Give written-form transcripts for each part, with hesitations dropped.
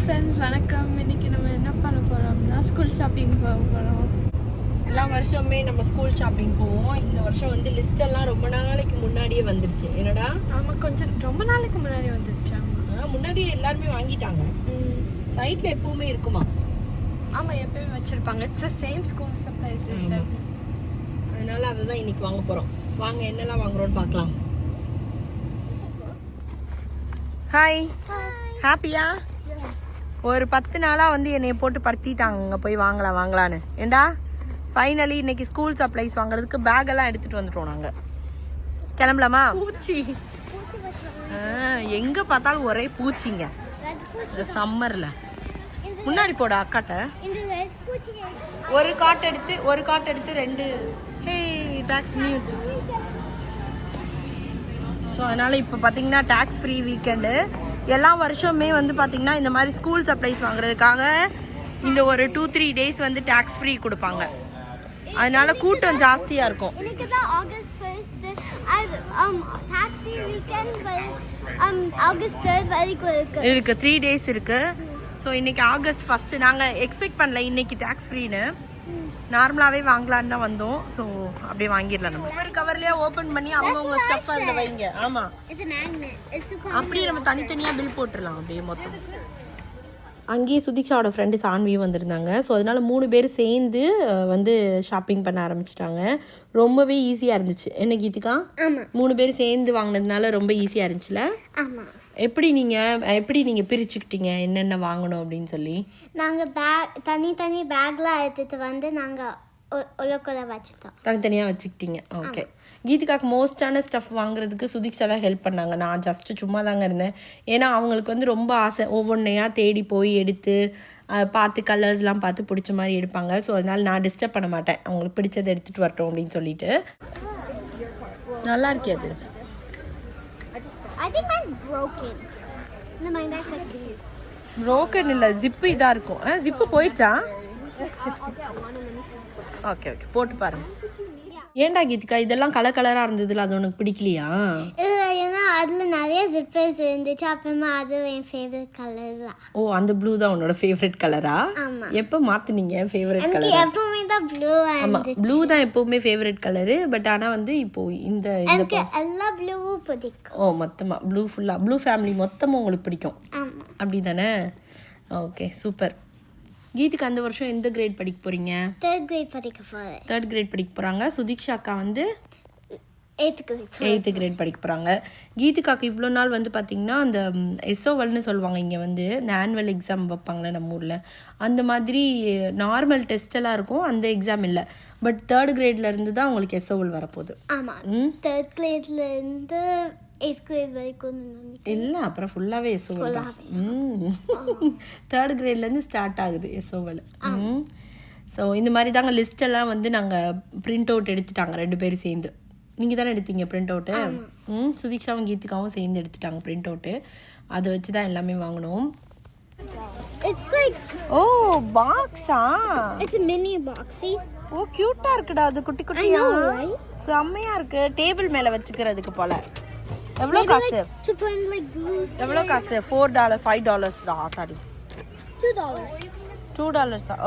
Friends வணக்கம். இன்னைக்கு நம்ம என்ன பண்ண போறோம்னா ஸ்கூல் ஷாப்பிங் போக போறோம். எல்லா வருஷமே நம்ம ஸ்கூல் ஷாப்பிங் போவோம். இந்த வருஷம் வந்து லிஸ்ட் எல்லாம் ரொம்ப நாளைக்கு முன்னாடியே வந்துருச்சு. என்னடா ஆமா, கொஞ்சம் ரொம்ப நாளைக்கு முன்னாடி வந்துருச்சாங்க. முன்னாடியே எல்லாருமே வாங்கிட்டாங்க. சைட்ல எப்பவுமே இருக்குமா? ஆமா, எப்பவுமே வச்சிருப்பாங்க. It's the same school supplies system. அதனால அதை தான் இன்னைக்கு வாங்க போறோம். வாங்க என்னெல்லாம் வாங்குறோம்னு பார்க்கலாம். ஹாய், ஹாப்பியா? ஒரு 10 நாளா வந்து என்னைய போட்டு படுத்திட்டாங்க அங்கே போய் வாங்கலான்னு. ஏண்டா ஃபைனலி இன்னைக்கு ஸ்கூல் சப்ளைஸ் வாங்குறதுக்கு பேக் எல்லாம் எடுத்துட்டு வந்துட்டோம். நாங்கள் கிளம்பலாமா? பூச்சி எங்க பார்த்தாலும் ஒரே பூச்சிங்க இந்த சம்மர்ல. முன்னாடி போட அக்காட்ட ஒரு காட் எடுத்து 2 டாக்ஸ் மியூட். ஸோ அதனால் இப்போ பார்த்தீங்கன்னா டேக்ஸ் ஃப்ரீ வீக்கெண்டு. எல்லா வருஷமே வந்து பார்த்தீங்கன்னா இந்த மாதிரி ஸ்கூல் சப்ளைஸ் வாங்குறதுக்காக இந்த ஒரு 2-3 டேஸ் வந்து டேக்ஸ் ஃப்ரீ கொடுப்பாங்க. அதனால கூட்டம் ஜாஸ்தியாக இருக்கும். இருக்கு 3 டேஸ் இருக்கு. ஸோ இன்னைக்கு ஆகஸ்ட் 1 நாங்கள் எக்ஸ்பெக்ட் பண்ணல இன்னைக்கு டேக்ஸ் ஃப்ரீன்னு. நார்மலாகவே வாங்கலான்னு தான் வந்தோம். ஸோ அப்படியே வாங்கிடலாம். நம்ம ஒவ்வொரு கவர்லேயே ஓப்பன் பண்ணி அவங்கவுங்க ஸ்டஃப் அதில் வைங்க. ஆமாம், அப்படியே நம்ம தனித்தனியாக பில் போட்டுடலாம் அப்படியே மொத்தம். அங்கேயே சுதிக்ஷாவோட ஃப்ரெண்டு சான்வியும் வந்திருந்தாங்க. ஸோ அதனால் 3 பேர் சேர்ந்து வந்து ஷாப்பிங் பண்ண ஆரம்பிச்சிட்டாங்க. ரொம்பவே ஈஸியாக இருந்துச்சு. என்ன கீதிகா? 3 பேர் சேர்ந்து வாங்கினதுனால ரொம்ப ஈஸியாக இருந்துச்சுல? ஆமாம். எப்படி நீங்கள் பிரிச்சுக்கிட்டீங்க என்னென்ன வாங்கணும் அப்படின்னு சொல்லி? நாங்கள் தனி பேக்லாம் எடுத்துகிட்டு வந்து நாங்கள் ஒழுக்கொலை வச்சுட்டோம். தனித்தனியாக வச்சுக்கிட்டீங்க. ஓகே. கீதிகாக்கு மோஸ்டான ஸ்டஃப் வாங்குறதுக்கு சுதிக்ஷா தான் ஹெல்ப் பண்ணாங்க. நான் ஜஸ்ட்டு சும்மா தாங்க இருந்தேன். ஏன்னா அவங்களுக்கு வந்து ரொம்ப ஆசை ஒவ்வொன்றையாக தேடி போய் எடுத்து பார்த்து கலர்ஸ்லாம் பார்த்து பிடிச்ச மாதிரி எடுப்பாங்க. ஸோ அதனால் நான் டிஸ்டர்ப் பண்ண மாட்டேன். அவங்களுக்கு பிடிச்சதை எடுத்துகிட்டு வரட்டும் அப்படின்னு சொல்லிட்டு. நல்லா இருக்கே அது. I think mine's broken. No, mine is like this. broken இல்ல, ஜிப்பு இதா இருக்கும். ஜிப்பு போயிச்சா? ஓகே போட்டு பாருங்க. ஏன்டா கீதிகா இதெல்லாம் கலரா இருந்ததுல அது உனக்கு பிடிக்கலையா? ஏன்னா அதில் நிறைய ஜிப்பர்ஸ் இருந்துச்சு. அப்புறமா அது என் ஃபேவரட் கலர் தான். ஓ, அந்த ப்ளூ தான் உன்னோட ஃபேவரட் கலரா? எப்போ மாற்றினீங்க ஃபேவரட் கலர்? எப்பவுமே தான் ப்ளூ. ஆமாம், ப்ளூ தான் எப்பவுமே ஃபேவரட் கலரு. பட் ஆனால் வந்து இப்போ இந்த எனக்கு எல்லா ப்ளூவும் பிடிக்கும். ஓ, மொத்தமாக ப்ளூ ஃபேமிலி மொத்தமாக உங்களுக்கு பிடிக்கும் அப்படி தானே? Okay, super. கீதிகா அந்த வருஷம் எந்த கிரேட் படிக்க போகிறீங்க? 3rd grade படிக்க போகிறேன். 3rd grade படிக்க போகிறாங்க. சுதிக்ஷா அக்கா வந்து 8th grade படிக்க போகிறாங்க. கீதிகாக்கு இவ்வளோ நாள் வந்து பார்த்திங்கன்னா அந்த எஸ்ஓவல்னு சொல்லுவாங்க. இங்கே வந்து இந்த ஆனுவல் எக்ஸாம் வைப்பாங்களே நம்ம ஊரில், அந்த மாதிரி நார்மல் டெஸ்டெல்லாம் இருக்கும். அந்த எக்ஸாம் இல்லை. பட் 3rd gradeலேருந்து தான் உங்களுக்கு எஸ்ஓவல் வரப்போகுது. ஆமாம், 3rd gradeலேருந்து 8th grade வரைக்கும் இல்லை, அப்புறம் ஃபுல்லாகவே எஸ்ஓவல் தான். 3rd gradeலேருந்து ஸ்டார்ட் ஆகுது எஸ்ஓவல். ஸோ இந்த மாதிரி தாங்க லிஸ்டெல்லாம் வந்து நாங்கள் பிரிண்ட் அவுட் எடுத்துட்டாங்க 2 பேரும் சேர்ந்து. நீங்கள் தானே எடுத்தீங்க பிரிண்ட் அவுட்டு? சுதிக்ஷாவும் கீதிகாவும் சேர்ந்து எடுத்துட்டாங்க பிரிண்ட் அவுட்டு. அதை வச்சு தான் எல்லாமே வாங்கினோம். ஓ, பாக்ஸா? It's a mini box. See? ஓ, கியூட்டா இருக்குடா அது. குட்டியா செம்மையா இருக்கு. டேபிள் மேல வச்சுக்கிறதுக்கு போல. எவ்வளோ காசு? எவ்வளோ காசு? $4 $5 சாரி $2.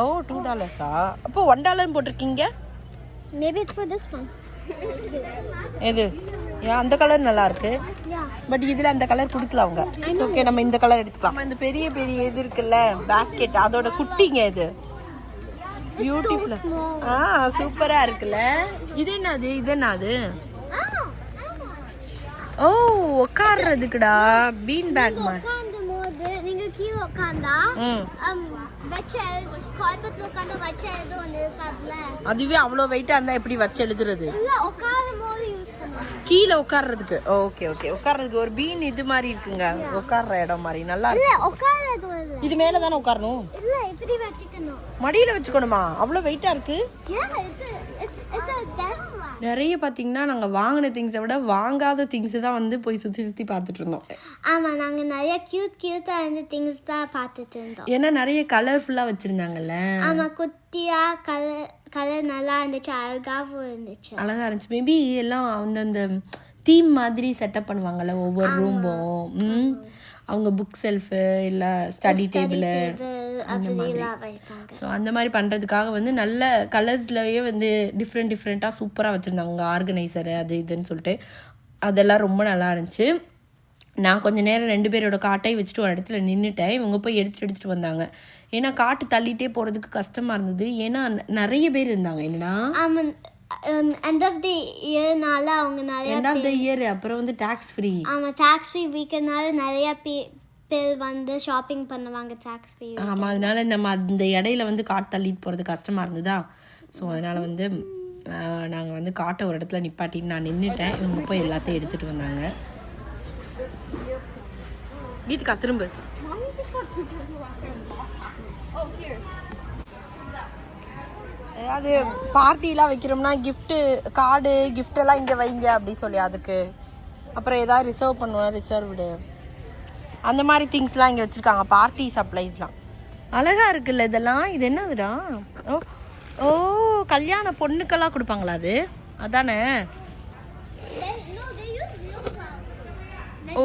ஓ, $2. அப்போ $1 போட்டிருக்கீங்க. Maybe it's for this one. எது? அந்த கலர் நல்லா இருக்கு. பட் இதுல அந்த கலர் கொடுக்கல அவங்க. ஓகே, நம்ம இந்த கலர் எடுத்துக்கலாம். இந்த பெரிய இது இருக்குல்ல பாஸ்கெட், அதோட குட்டிங்க இது. பியூட்டிஃபுல். சூப்பரா இருக்குல்ல. இது என்னது? ஓ, உட்கார்றதுக்குடா. பீன் பேக் மாதிரி. உட்கார்ந்தும்போது நீங்க கீழே உட்கார்ந்தா கால்பத்துல உட்கார்ந்து வச்ச ஏதோ ஒன்று இருக்காதுல, அதுவே அவ்வளோ வெயிட்டா இருந்தா எப்படி வச்சு எழுதுறது? இல்ல, உட்காரும்போது யூஸ் பண்ணுவாங்க கீழே உட்கார்றதுக்கு. ஓகே உட்கார்றதுக்கு ஒரு பீன் இது மாதிரி இருக்குங்க. உட்கார்ற இடம் மாதிரி நல்லா இல்ல. இருக்கு. உட்கார்றது இது மேல தானே உட்காரணும்? இல்ல, இப்படி வச்சுக்கணும். மடியில வச்சுக்கணுமா? அவ்வளோ வெயிட்டா இருக்கு. it's a desk. நிறைய பார்த்தீங்கன்னா நாங்கள் வாங்கின திங்ஸை விட வாங்காத திங்ஸ் தான் வந்து போய் சுற்றி பார்த்துட்டு இருந்தோம். ஆமாம், நாங்கள் நிறைய க்யூட்டாக இருந்த திங்ஸ் தான் பார்த்துட்டு இருந்தோம். ஏன்னா நிறைய கலர்ஃபுல்லாக வச்சுருந்தாங்கல்ல. ஆமாம், குட்டியாக கலர் நல்லா இருந்துச்சு. அழகாக இருந்துச்சு. மேபி எல்லாம் அந்த தீம் மாதிரி செட்டப் பண்ணுவாங்கல்ல ஒவ்வொரு ரூமும். அவங்க புக் செல்ஃபு இல்லை ஸ்டடி டேபிளு அந்த மாதிரி. ஸோ அந்த மாதிரி பண்ணுறதுக்காக வந்து நல்ல கலர்ஸ்லேயே வந்து டிஃப்ரெண்ட்டாக சூப்பராக வச்சுருந்தாங்க ஆர்கனைசரு அது இதுன்னு சொல்லிட்டு. அதெல்லாம் ரொம்ப நல்லா இருந்துச்சு. நான் கொஞ்சம் நேரம் 2 பேரோட காட்டை வச்சுட்டு ஒரு இடத்துல நின்றுட்டேன். இவங்க போய் எடுத்துகிட்டு வந்தாங்க. ஏன்னா காட்டு தள்ளிகிட்டே போகிறதுக்கு கஷ்டமாக இருந்தது. ஏன்னா நிறைய பேர் இருந்தாங்க. என்னன்னா end of the yearனால அவங்க நிறைய end of the year அப்புறம் வந்து டாக்ஸ் ஃப்ரீ. ஆமாம், டாக்ஸ் ஃப்ரீ வீக்குனால நிறைய பேர் வந்து ஷாப்பிங் பண்ணுவாங்க டாக்ஸ் ஃப்ரீ. ஆமாம், அதனால நம்ம அந்த இடையில வந்து காட்டு தள்ளிட்டு போகிறது கஷ்டமாக இருந்ததா. ஸோ அதனால் வந்து நாங்கள் வந்து காட்டை ஒரு இடத்துல நிப்பாட்டின்னு நான் நின்றுட்டேன். இவங்க போய் எல்லாத்தையும் எடுத்துகிட்டு வந்தாங்க. கீதிகா திரும்ப ஏதாவது பார்ட்டிலாம் வைக்கிறோம்னா கிஃப்ட்டு கார்டு கிஃப்டெல்லாம் இங்கே வைங்க அப்படி சொல்லி அதுக்கு அப்புறம் ஏதாவது ரிசர்வ் பண்ணுவோம், ரிசர்வ்டு அந்த மாதிரி திங்ஸ்லாம் இங்கே வச்சுருக்காங்க. பார்ட்டி சப்ளைஸ்லாம் அழகாக இருக்குல்ல இதெல்லாம். இது என்னதுடா? ஓ ஓ கல்யாண பொண்ணுக்கெல்லாம் கொடுப்பாங்களா அது? அதானே. ஓ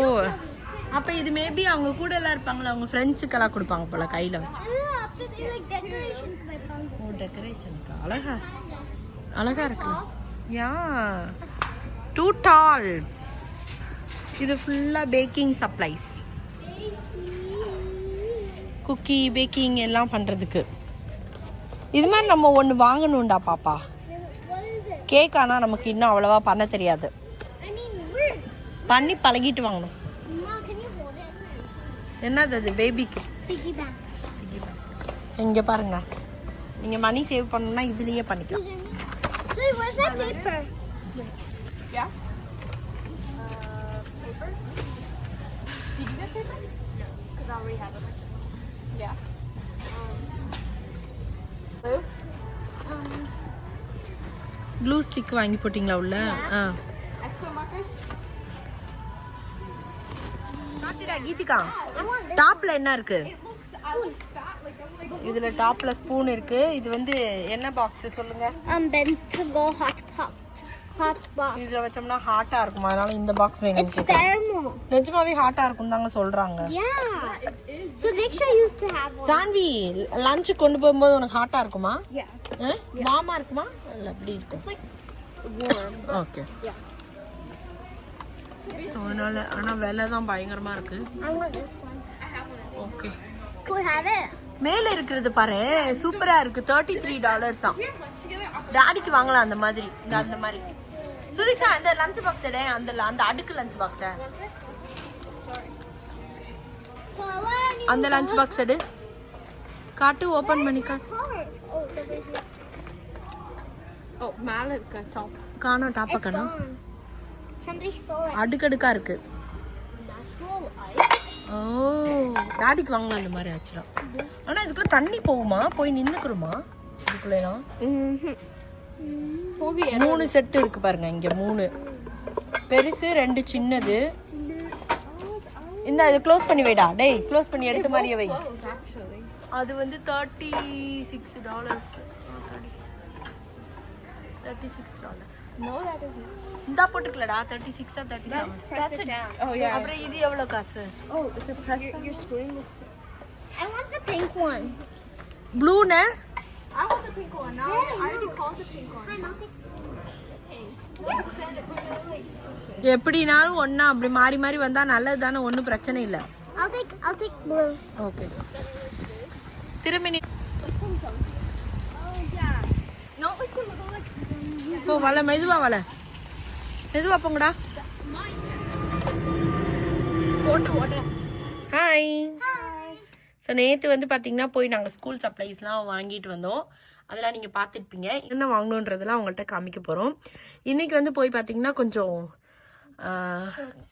அப்போ இது மேபி அவங்க கூட எல்லாம் இருப்பாங்களா, அவங்க ஃப்ரெண்ட்ஸுக்கெல்லாம் கொடுப்பாங்க போல கையில் வச்சு. ஓ டெக்கரேஷனுக்கு அழகா இருக்கு. யா டூ டால். இது ஃபுல்லாக பேக்கிங் சப்ளைஸ், குக்கி பேக்கிங் எல்லாம் பண்ணுறதுக்கு. இது மாதிரி நம்ம ஒன்று வாங்கணும்டா பாப்பா. கேக் ஆனால் நமக்கு இன்னும் அவ்வளோவா பண்ண தெரியாது. பண்ணி பழகிட்டு வாங்கணும். என்னது அது? பேபிக்கு இங்கே பாருங்க, நீங்கள் மணி சேவ் பண்ணணும்னா இதுலேயே பண்ணிக்கலாம். க்ளூ ஸ்டிக் வாங்கி போட்டிங்களா உள்ள? கீதிகா டாப்ல என்ன இருக்கு? இதுல டாப்ல ஸ்பூன் இருக்கு. இது வந்து என்ன பாக்ஸ் சொல்லுங்க? bento hot box. இதுல வச்சோம்னா ஹாட்டா இருக்குமா, அதனால இந்த பாக்ஸ் வேணும். நிஜமாவே ஹாட்டா இருக்கும் தாங்க சொல்றாங்க. So Diksha used to have one. Saanvi lunch கொண்டு போகும்போது உனக்கு ஹாட்டா இருக்குமா? வாமா இருக்குமா? இல்ல அப்படி இருக்கும். It's like warm. Okay. So அதனால ஆனால் விலை தான் பயங்கரமா இருக்கு. I want this one. Okay. Could we have it? மேல இருக்கிறது பாரு சூப்பரா இருக்கு. $33 டாடிக்கு வாங்கலாம் அந்த மாதிரி. அந்த மாதிரி சுதிக்ஷா அந்த லஞ்ச் பாக்ஸ் எடு. அந்த அடுக்கு லஞ்ச் பாக்ஸ், அந்த லஞ்ச் பாக்ஸ் எடு. காட்டு, ஓபன் பண்ணி காட்டு. Oh, மேல இருக்க டாப். காணோம் டாப்பா காணோம். Somebody stole it. அடுக்கடுக்கா இருக்கு. ஓ டாடிக்கு வாங்கலாம் அந்த மாதிரி ஆக்சுவலா. ஆனா இதுக்குள்ள தண்ணி போகுமா? போய் நின்னுக்குறோமா இதுக்குள்ளலாம்? போகு. 3 செட் இருக்கு பாருங்க. இங்க 3 பெருசு, 2 சின்னது. இந்த இது க்ளோஸ் பண்ணி வைடா. டேய் க்ளோஸ் பண்ணி எடுத்த மாதிரியே வை. அது வந்து $36. $36. No, that isn't. இந்தா போட்டுக்கலடா 36 or 37. Press it down. Oh yeah. அப்புறம் இது எவ்வளவு காசு? Oh, it's a press. You're screwing this too. I want the pink one. Blue நே? I want the pink one. Now I already called the pink one. எப்படினாலும் ஒண்ணா அப்படி மாறி மாறி வந்தா நல்லது தானே, ஒன்றும் பிரச்சனை இல்லை. I'll take blue. ஓகே. திரும்பி Not like the little like. போ வல, மெதுவா வல, மெதுவா போங்கடா. போட்டு ஹாய். ஸோ நேற்று வந்து பார்த்தீங்கன்னா போய் நாங்கள் ஸ்கூல் சப்ளைஸ்லாம் வாங்கிட்டு வந்தோம். அதெல்லாம் நீங்கள் பார்த்துருப்பீங்க. என்ன வாங்கணுன்றதெல்லாம் அவங்கள்ட்ட காமிக்க போகிறோம். இன்றைக்கி வந்து போய் பார்த்தீங்கன்னா கொஞ்சம்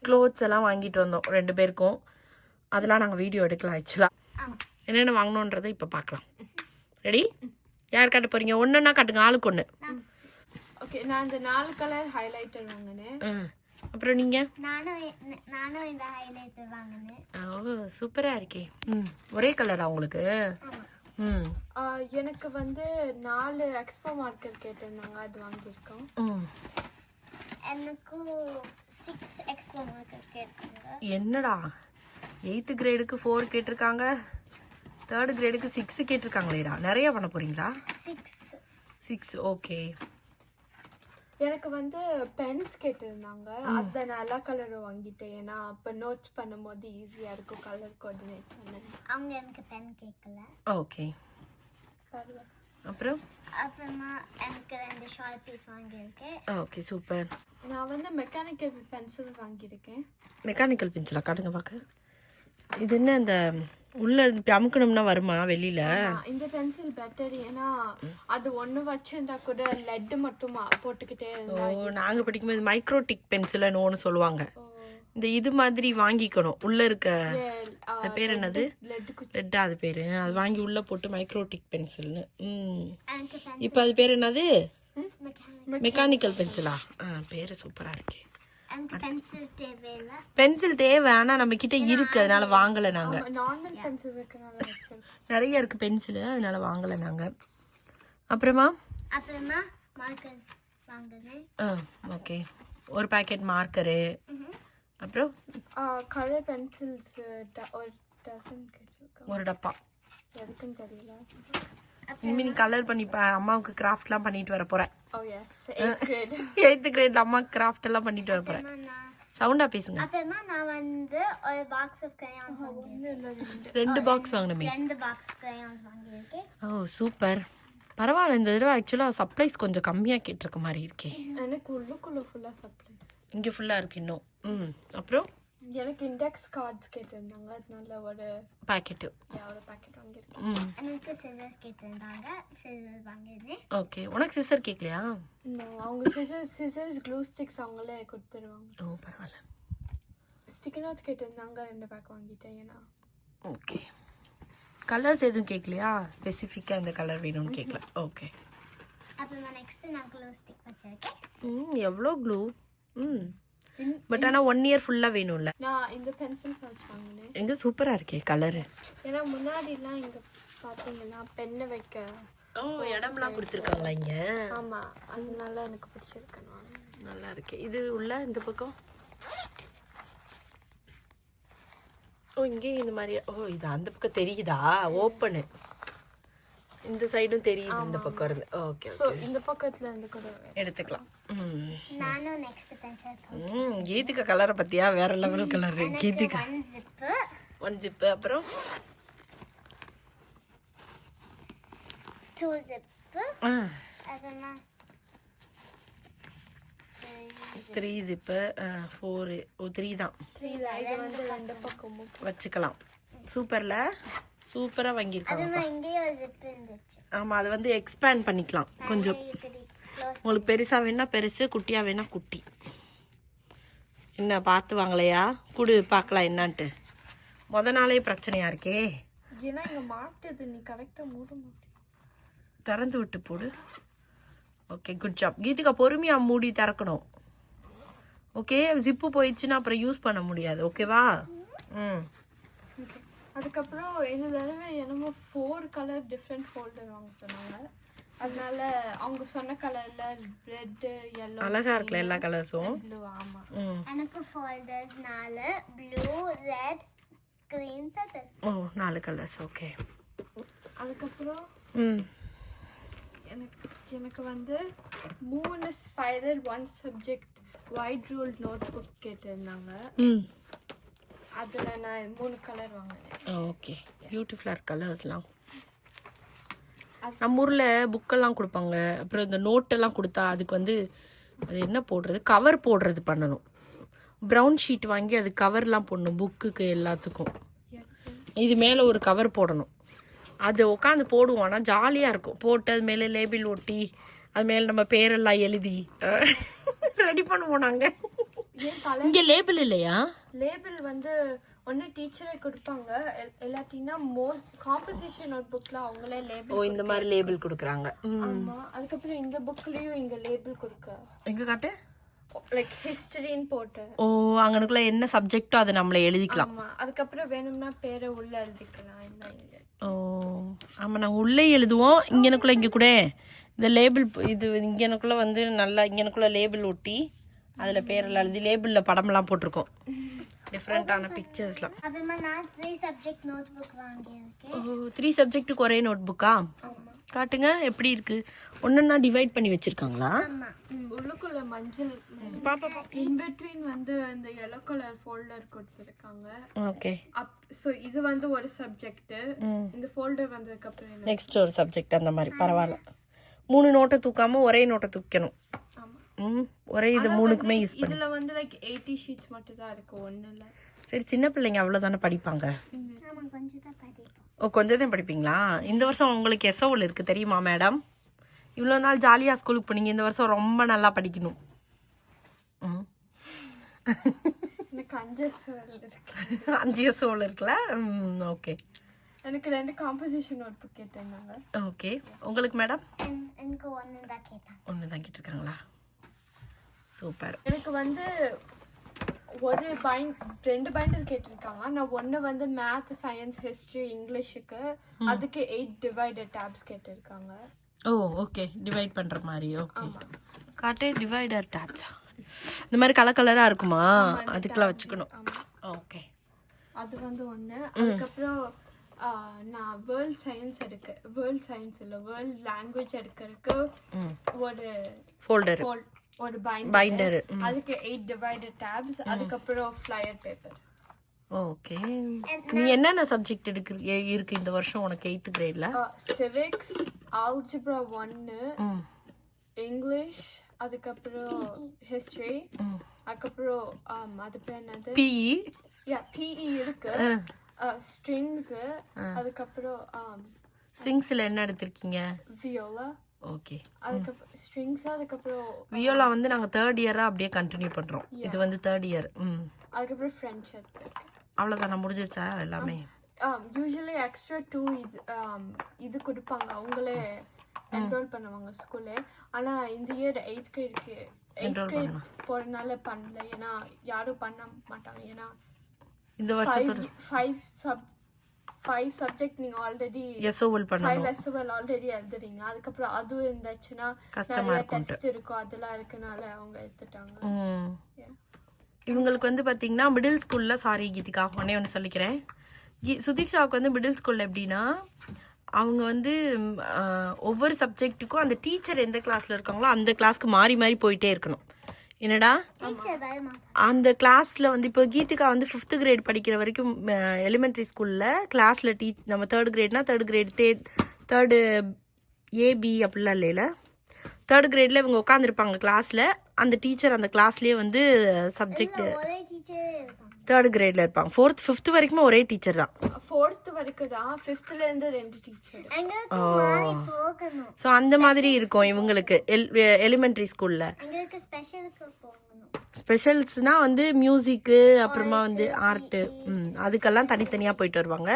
க்ளோத்ஸ் எல்லாம் வாங்கிட்டு வந்தோம் 2 பேருக்கும். அதெல்லாம் நாங்கள் வீடியோ எடுக்கலாம் ஆக்சுவலாக. என்னென்ன வாங்கணுன்றதை இப்போ பார்க்கலாம். ரெடி? யார் காட்ட போகிறீங்க? ஒன்றுன்னா காட்டுங்க, ஆளுக்கு ஒன்று. ஓகே, நான் இந்த 4 கலர் ஹைலைட்டர் வாங்கினேன். அப்புறம் நீங்கள்? நானும் இந்த ஹைலைட்டர் வாங்கினேன். ஓ சூப்பராக இருக்கே. ஒரே கலரா உங்களுக்கு? எனக்கு வந்து 4 எக்ஸ்போ மார்க்கர் கேட்டிருந்தாங்க, அது வாங்கியிருக்கோம். எனக்கு 6 எக்ஸ்ட்ரா மார்க்கர் கேட்குங்க. என்னடா 8th கிரேடுக்கு 4 கேட்டிருக்காங்க, 3rd கிரேடுக்கு 6 கேட்டிருக்காங்களேடா. நிறைய பண்ண போறீங்களா? 6 ஓகே. எனக்கு வந்து பென்ஸ் கேட்டிருந்தாங்க, அதை நான் எல்லா கலரும் வாங்கிட்டேன். ஏன்னா இப்போ நோட்ஸ் பண்ணும்போது ஈஸியாக இருக்கும் கலர் கோஆர்டினேட் பண்ண. அவங்க எனக்கு பென் கேட்கல. ஓகே. அப்புறமா எனக்கு 2 ஷார்பீஸ் வாங்கியிருக்கேன். Okay super. நான் வந்து மெக்கானிக்கல் பென்சில் வாங்கியிருக்கேன். மெக்கானிக்கல் பென்சிலா? காட்டுங்க பார்க்க. இது என்ன இந்த உள்ள அமுக்கணும்னா வருமா வெளியில? இந்த பென்சில் பெட்டர், ஏன்னா அது ஒன்று வச்சிருந்தா கூட லெட் மட்டும் போட்டுக்கிட்டே இருந்தா. நாங்க படிக்கும்போது மைக்ரோடிக் பென்சில்னு ஒன்று சொல்லுவாங்க. இந்த இது மாதிரி வாங்கிக்கணும். உள்ள இருக்க அது பேர் என்னது? லெட்டா அது பேரு. அது வாங்கி உள்ள போட்டு மைக்ரோடிக் பென்சில்னு. இப்போ அது பேர் என்னது? மெக்கானிக்கல் பென்சிலா? பேரு சூப்பரா இருக்கு. பென்சில் தேவை, ஆனா நம்ம கிட்ட இருக்கு, அதனால வாங்கல நாங்க. நிறைய இருக்கு பென்சில், அதனால வாங்கல நாங்க. அப்புறமா ஓகே, ஒரு பாக்கெட் மார்க்கரு, அப்புறம் கலர் பென்சில்ஸ் ஒரு டப்பா. எதுக்குன்னு தெரியல. இனிமே நீ கலர் பண்ணி அம்மாவுக்கு கிராஃப்ட்லாம் பண்ணிட்டு வர போறேன். 8th கிரேட்ல அம்மா கிராஃப்ட் எல்லாம் பண்ணிட்டு வர போறேன். சவுண்டா பேசுங்க. அப்புறமா நான் வந்து ஒரு பாக்ஸ் ஆஃப் crayons வாங்கியிருக்கேன். 2 பாக்ஸ் வாங்கணுமே. 2 பாக்ஸ் crayons வாங்கியிருக்கேன். ஓ சூப்பர். பரவாயில்ல, இந்த தடவை ஆக்சுவலா சப்ளைஸ் கொஞ்சம் கம்மியா கேட்டிருக்க மாதிரி இருக்கே. எனக்கு உள்ளுக்குள்ள ஃபுல்லா சப்ளைஸ். இங்க ஃபுல்லா இருக்கு இன்னும். அப்புறம் எனக்கு இண்டெக்ஸ் கார்ட்ஸ் கேட்டிருந்தாங்க, அதனால ஒரு பாக்கெட் வாங்கியிருக்கேன். எனக்கு சிசர்ஸ் கேட்டிருந்தாங்க, சிசர்ஸ் வாங்கியிருந்தேன். ஓகே. உனக்கு சிசர் கேட்கலையா? அவங்க சிசர்ஸ் க்ளூ ஸ்டிக்ஸ் அவங்களே கொடுத்துருவாங்க. ஓ பரவாயில்ல. ஸ்டிக்கர் நோட்ஸ் கேட்டிருந்தாங்க, 2 பேக் வாங்கிட்டேன். ஏன்னா ஓகே. கலர்ஸ் எதுவும் கேட்கலையா? ஸ்பெசிஃபிக்காக இந்த கலர் வேணும்னு கேட்கல. ஓகே. அப்புறமா நெக்ஸ்ட் நான் க்ளூ ஸ்டிக் வச்சிருக்கேன். எவ்வளோ க்ளூ? பட் ஆனால் 1 இயர் ஃபுல்லாக வேணும்ல. நான் இந்த பென்சில் பவுச் வாங்கினேன். எங்க சூப்பராக இருக்கே கலரு. ஏன்னா முன்னாடிலாம் இங்கே பார்த்தீங்கன்னா பெண்ணை வைக்க இடம்லாம் கொடுத்துருக்காங்களா இங்கே? ஆமாம், அதனால எனக்கு பிடிச்சிருக்கு. நல்லா இருக்கு. இது உள்ள இந்த பக்கம் இங்கே இந்த மாதிரி. இது அந்த பக்கம் தெரியுதா? ஓப்பனு. இந்த சைடும் தெரியுது, இந்த பக்கம் இருந்து. ஓகே. சோ இந்த பக்கத்துல இருந்து கூட எடுத்துக்கலாம். நானும் நெக்ஸ்ட் பென்சில். கீதிகா கலரை பத்தியா? வேற லெவல் கலர் கீதிகா. 1 ஜிப், அப்புறம் 2 ஜிப், அப்புறமா 3 ஜிப், 4 3 தான். இது வந்து 2 பக்கமும் வச்சுக்கலாம். சூப்பர்ல, சூப்பரா வாங்கியிருக்காங்க. அதுமா இங்கேயே ஒரு ஜிப் இருந்துச்சு. ஆமா, அது வந்து எக்ஸ்பேண்ட் பண்ணிக்கலாம் கொஞ்சம். உங்களுக்கு பெருசா வேணா பெருசு, குட்டியா வேணா குட்டி. என்ன பார்த்து வாங்கலையா? குடு பார்க்கலாம் என்னன்ட்டு. நாளே பிரச்சனையா இருக்கே. ஏன்னா இங்க மாட்டுது, நீ கரெக்டா மூட மாட்டே. திறந்து விட்டு போடு. Okay, good job. கீதிகா பொறுமையா மூடி திறக்கணும். ஓகே, ஜிப்பு போயிடுச்சுன்னா அப்புறம் யூஸ் பண்ண முடியாது. ஓகேவா? அதுக்கப்புறம் இந்த தடவை என்னமோ 4 கலர் டிஃப்ரெண்ட் ஃபோல்டர் வாங்க சொன்னாங்க. அதனால அவங்க சொன்ன கலர்ல ரெட், yellow, அழகா இருக்குல எல்லா கலர்ஸும். ப்ளூ. ஆமா, எனக்கு folders 4, blue, red, green, purple. 4 colours. Okay. அதுக்கப்புறம் எனக்கு வந்து 3 spiral 1 subject white rule notebook கேட்டிருந்தாங்க. அதில் நான் 3 கலர் வாங்கினேன். ஓகே, பியூட்டிஃபுல்லாக இருக்கு கலர்ஸ்லாம். நம்ம ஊரில் புக்கெல்லாம் கொடுப்பாங்க, அப்புறம் இந்த நோட்டெல்லாம் கொடுத்தா அதுக்கு வந்து அது என்ன போடுறது, கவர் போடுறது பண்ணணும். ப்ரௌன் ஷீட் வாங்கி அது கவர்லாம் போடணும் புக்குக்கு எல்லாத்துக்கும். இது மேலே ஒரு கவர் போடணும். அது உட்காந்து போடுவோம், ஆனால் ஜாலியாக இருக்கும். போட்டு அது மேலே லேபிள் ஒட்டி அது மேலே நம்ம பேரெல்லாம் எழுதி ரெடி பண்ணுவோம் நாங்கள். இங்கே லேபிள் இல்லையா? லேபிள் வந்து ஒன்று டீச்சரே கொடுப்பாங்க, இல்லாட்டினா மோஸ்ட் காம்பசிஷன் நோட் புக்கில் அவங்களே லேபிள். இந்த மாதிரி லேபிள் கொடுக்குறாங்க. ஆமாம். அதுக்கப்புறம் இந்த புக்லேயும் இங்கே லேபிள் கொடுக்க. எங்கே காட்டு? லைக் ஹிஸ்டரின்னு போட்டு. அங்கனுக்குள்ள என்ன சப்ஜெக்டோ அதை நம்மள எழுதிக்கலாம். ஆமாம். அதுக்கப்புறம் வேணும்னா பேரை உள்ளே எழுதிக்கலாம். ஆமாம், நாங்கள் உள்ளே எழுதுவோம். இங்கனுக்குள்ள இங்கே கூட இந்த லேபிள் இது இங்கனுக்குள்ள வந்து நல்லா இங்கனுக்குள்ள லேபிள் ஒட்டி அதில் பேரெல்லாம் எழுதி லேபிளில் படமெல்லாம் போட்டிருக்கோம். டிஃப்ரெண்டான பிக்சர்ஸ்லாம். அப்புறமா நான் 3 சப்ஜெக்ட் நோட் புக் வாங்கியிருக்கேன். ஓ 3 சப்ஜெக்ட்டுக்கு ஒரே நோட் புக்கா? காட்டுங்க எப்படி இருக்கு. ஒன்னொன்னா டிவைட் பண்ணி வச்சிருக்காங்களா? ஆமா. உள்ளுக்குள்ள மஞ்சள் பாப்பா இன் பிட்வீன் வந்து இந்த yellow கலர் ஃபோல்டர் கொடுத்திருக்காங்க. ஓகே. சோ இது வந்து ஒரு சப்ஜெக்ட். இந்த ஃபோல்டர் வந்ததுக்கு அப்புறம் நெக்ஸ்ட் ஒரு சப்ஜெக்ட் அந்த மாதிரி. பரவாயில்ல. 3 நோட்டை தூக்காம ஒரே நோட்டை தூக்கணும். ஒரே இது மூணுக்குமே யூஸ் பண்ணி. இதுல வந்து லைக் 80 ஷீட்ஸ் மட்டும் தான் இருக்கு, ஒண்ணுல. சரி, சின்ன பிள்ளைங்க அவ்வளவுதானே படிப்பாங்க. ஆமா, கொஞ்சம் தான் படிப்போம். ஓ, கொஞ்சம் தான் படிப்பீங்களா? இந்த வருஷம் உங்களுக்கு எஸ்ஓவில் இருக்கு தெரியுமா மேடம்? இவ்வளோ நாள் ஜாலியாக ஸ்கூலுக்கு போனீங்க, இந்த வருஷம் ரொம்ப நல்லா படிக்கணும். எனக்கு 5 எஸ்ஓவில் இருக்கு. 5 எஸ்ஓவில் இருக்குல்ல? ஓகே. எனக்கு 2 காம்போசிஷன் நோட் புக் கேட்டாங்க. ஓகே. உங்களுக்கு மேடம்? எனக்கு ஒன்று தான் கேட்டாங்க. ஒன்று தான் கேட்டிருக்காங்களா? சூப்பர். எனக்கு வந்து ஒரு 2 பைண்டர் கேட்டிருக்காங்க. நான் ஒன்று வந்து மேத், சயின்ஸ், ஹிஸ்ட்ரி, இங்கிலீஷுக்கு அதுக்கு 8 டிவைடட் டேப்ஸ் கேட்டிருக்காங்க. ஓ ஓகே, டிவைட் பண்ணுற மாதிரி. ஓகே, காட்டு டிவைடர் டேப்ஸ். இந்த மாதிரி கலர் கலராக இருக்குமா? அதுக்கெல்லாம் வச்சுக்கணும். ஓகே, அது வந்து ஒன்று. அதுக்கப்புறம் நான் வேர்ல்ட் சயின்ஸ் இல்லை வேர்ல்ட் லாங்குவேஜ் எடுக்கிறதுக்கு ஒரு ஃபோல்டர், ஒரு பைண்டர், அதுக்கு 8 டிவைடட் டேப்ஸ். அதுக்கப்புறம் ஃப்ளையர் பேப்பர். ஓகே. நீ என்னென்ன சப்ஜெக்ட் இருக்கு இந்த வருஷம் உனக்கு 8th கிரேட்ல? சிவிக்ஸ், ஆல்ஜிப்ரா 1, இங்கிலீஷ், அதுக்கப்புறம் ஹிஸ்டரி, அதுக்கப்புறம் அது பேர் என்னது, பிஇ. பிஇ இருக்கு. ஸ்ட்ரிங்ஸ், அதுக்கப்புறம் ஸ்ட்ரிங்ஸ்ல என்ன எடுத்திருக்கீங்க? வியோலா. ஓகே. அதுக்கப்புறம் ஸ்ட்ரிங்ஸ், அதுக்கப்புறம் வியோலா வந்து நாங்க 3rd இயரா அப்படியே கண்டினியூ பண்றோம். இது வந்து 3rd இயர். அதுக்கப்புறம் ஃப்ரெஞ்ச் எடுத்திருக்கேன். அவ்வளவுதான் முடிஞ்சிருச்சா எல்லாமே? யூசுவலி எக்ஸ்ட்ரா 2 இது கொடுப்பாங்க, அவங்களே என்ரோல் பண்ணுவாங்க ஸ்கூல்ல. ஆனா இந்த இயர் 8th கிரேட் போறதுனால பண்ணல, ஏன்னா யாரும் பண்ண மாட்டாங்க. ஏன்னா இந்த வருஷத்தோட 5 சப்ஜெக்ட் நீங்க ஆல்ரெடி எஸ்ஓஎல் பண்ணணும். 5 எஸ்ஓஎல் ஆல்ரெடி எழுதுறீங்க. அதுக்கப்புறம் அது இருந்துச்சுன்னா கஷ்டமா இருக்கும். டெஸ்ட் இருக்கும், அதெல்லாம் இருக்கனால அவங்க எடுத்துட்டாங்க. இவங்களுக்கு வந்து பாத்தீங்கன்னா மிடில் ஸ்கூல்ல, சாரி கீதிகா ஒன்னு சொல்லிக்கிறேன், சுதீக்ஷாவுக்கு வந்து மிடில் ஸ்கூல்ல எப்படின்னா அவங்க வந்து ஒவ்வொரு சப்ஜெக்ட்டுக்கும் அந்த டீச்சர் எந்த கிளாஸ்ல இருக்காங்களோ அந்த கிளாஸ்க்கு மாறி மாறி போயிட்டே இருக்கணும். என்னடா அந்த கிளாஸ்ல வந்து இப்போ கீதிகா வந்து 5th கிரேட் படிக்கிற வரைக்கும் எலிமெண்ட்ரி ஸ்கூல்ல கிளாஸ்ல நம்ம 3rd கிரேட்னா 3rd great 3rd AB அப்படிலாம் இல்லைல, 3rd கிரேட்ல இவங்க உட்காந்துருப்பாங்க கிளாஸ்ல. அந்த டீச்சர் அந்த கிளாஸ்லயே வந்து சப்ஜெக்ட் 3rd கிரேட்ல இருப்பாங்க. 4th 5th வரைக்குமே ஒரே டீச்சர் தான். 4th வரைக்கும் தான், 5thல இருந்து 2 டீச்சர். ஸோ அந்த மாதிரி இருக்கும் இவங்களுக்கு எலிமெண்ட்ரி ஸ்கூல்ல. ஸ்பெஷல்ஸ்னா வந்து மியூசிக்கு, அப்புறமா வந்து ஆர்ட்டு, அதுக்கெல்லாம் தனித்தனியாக போயிட்டு வருவாங்க.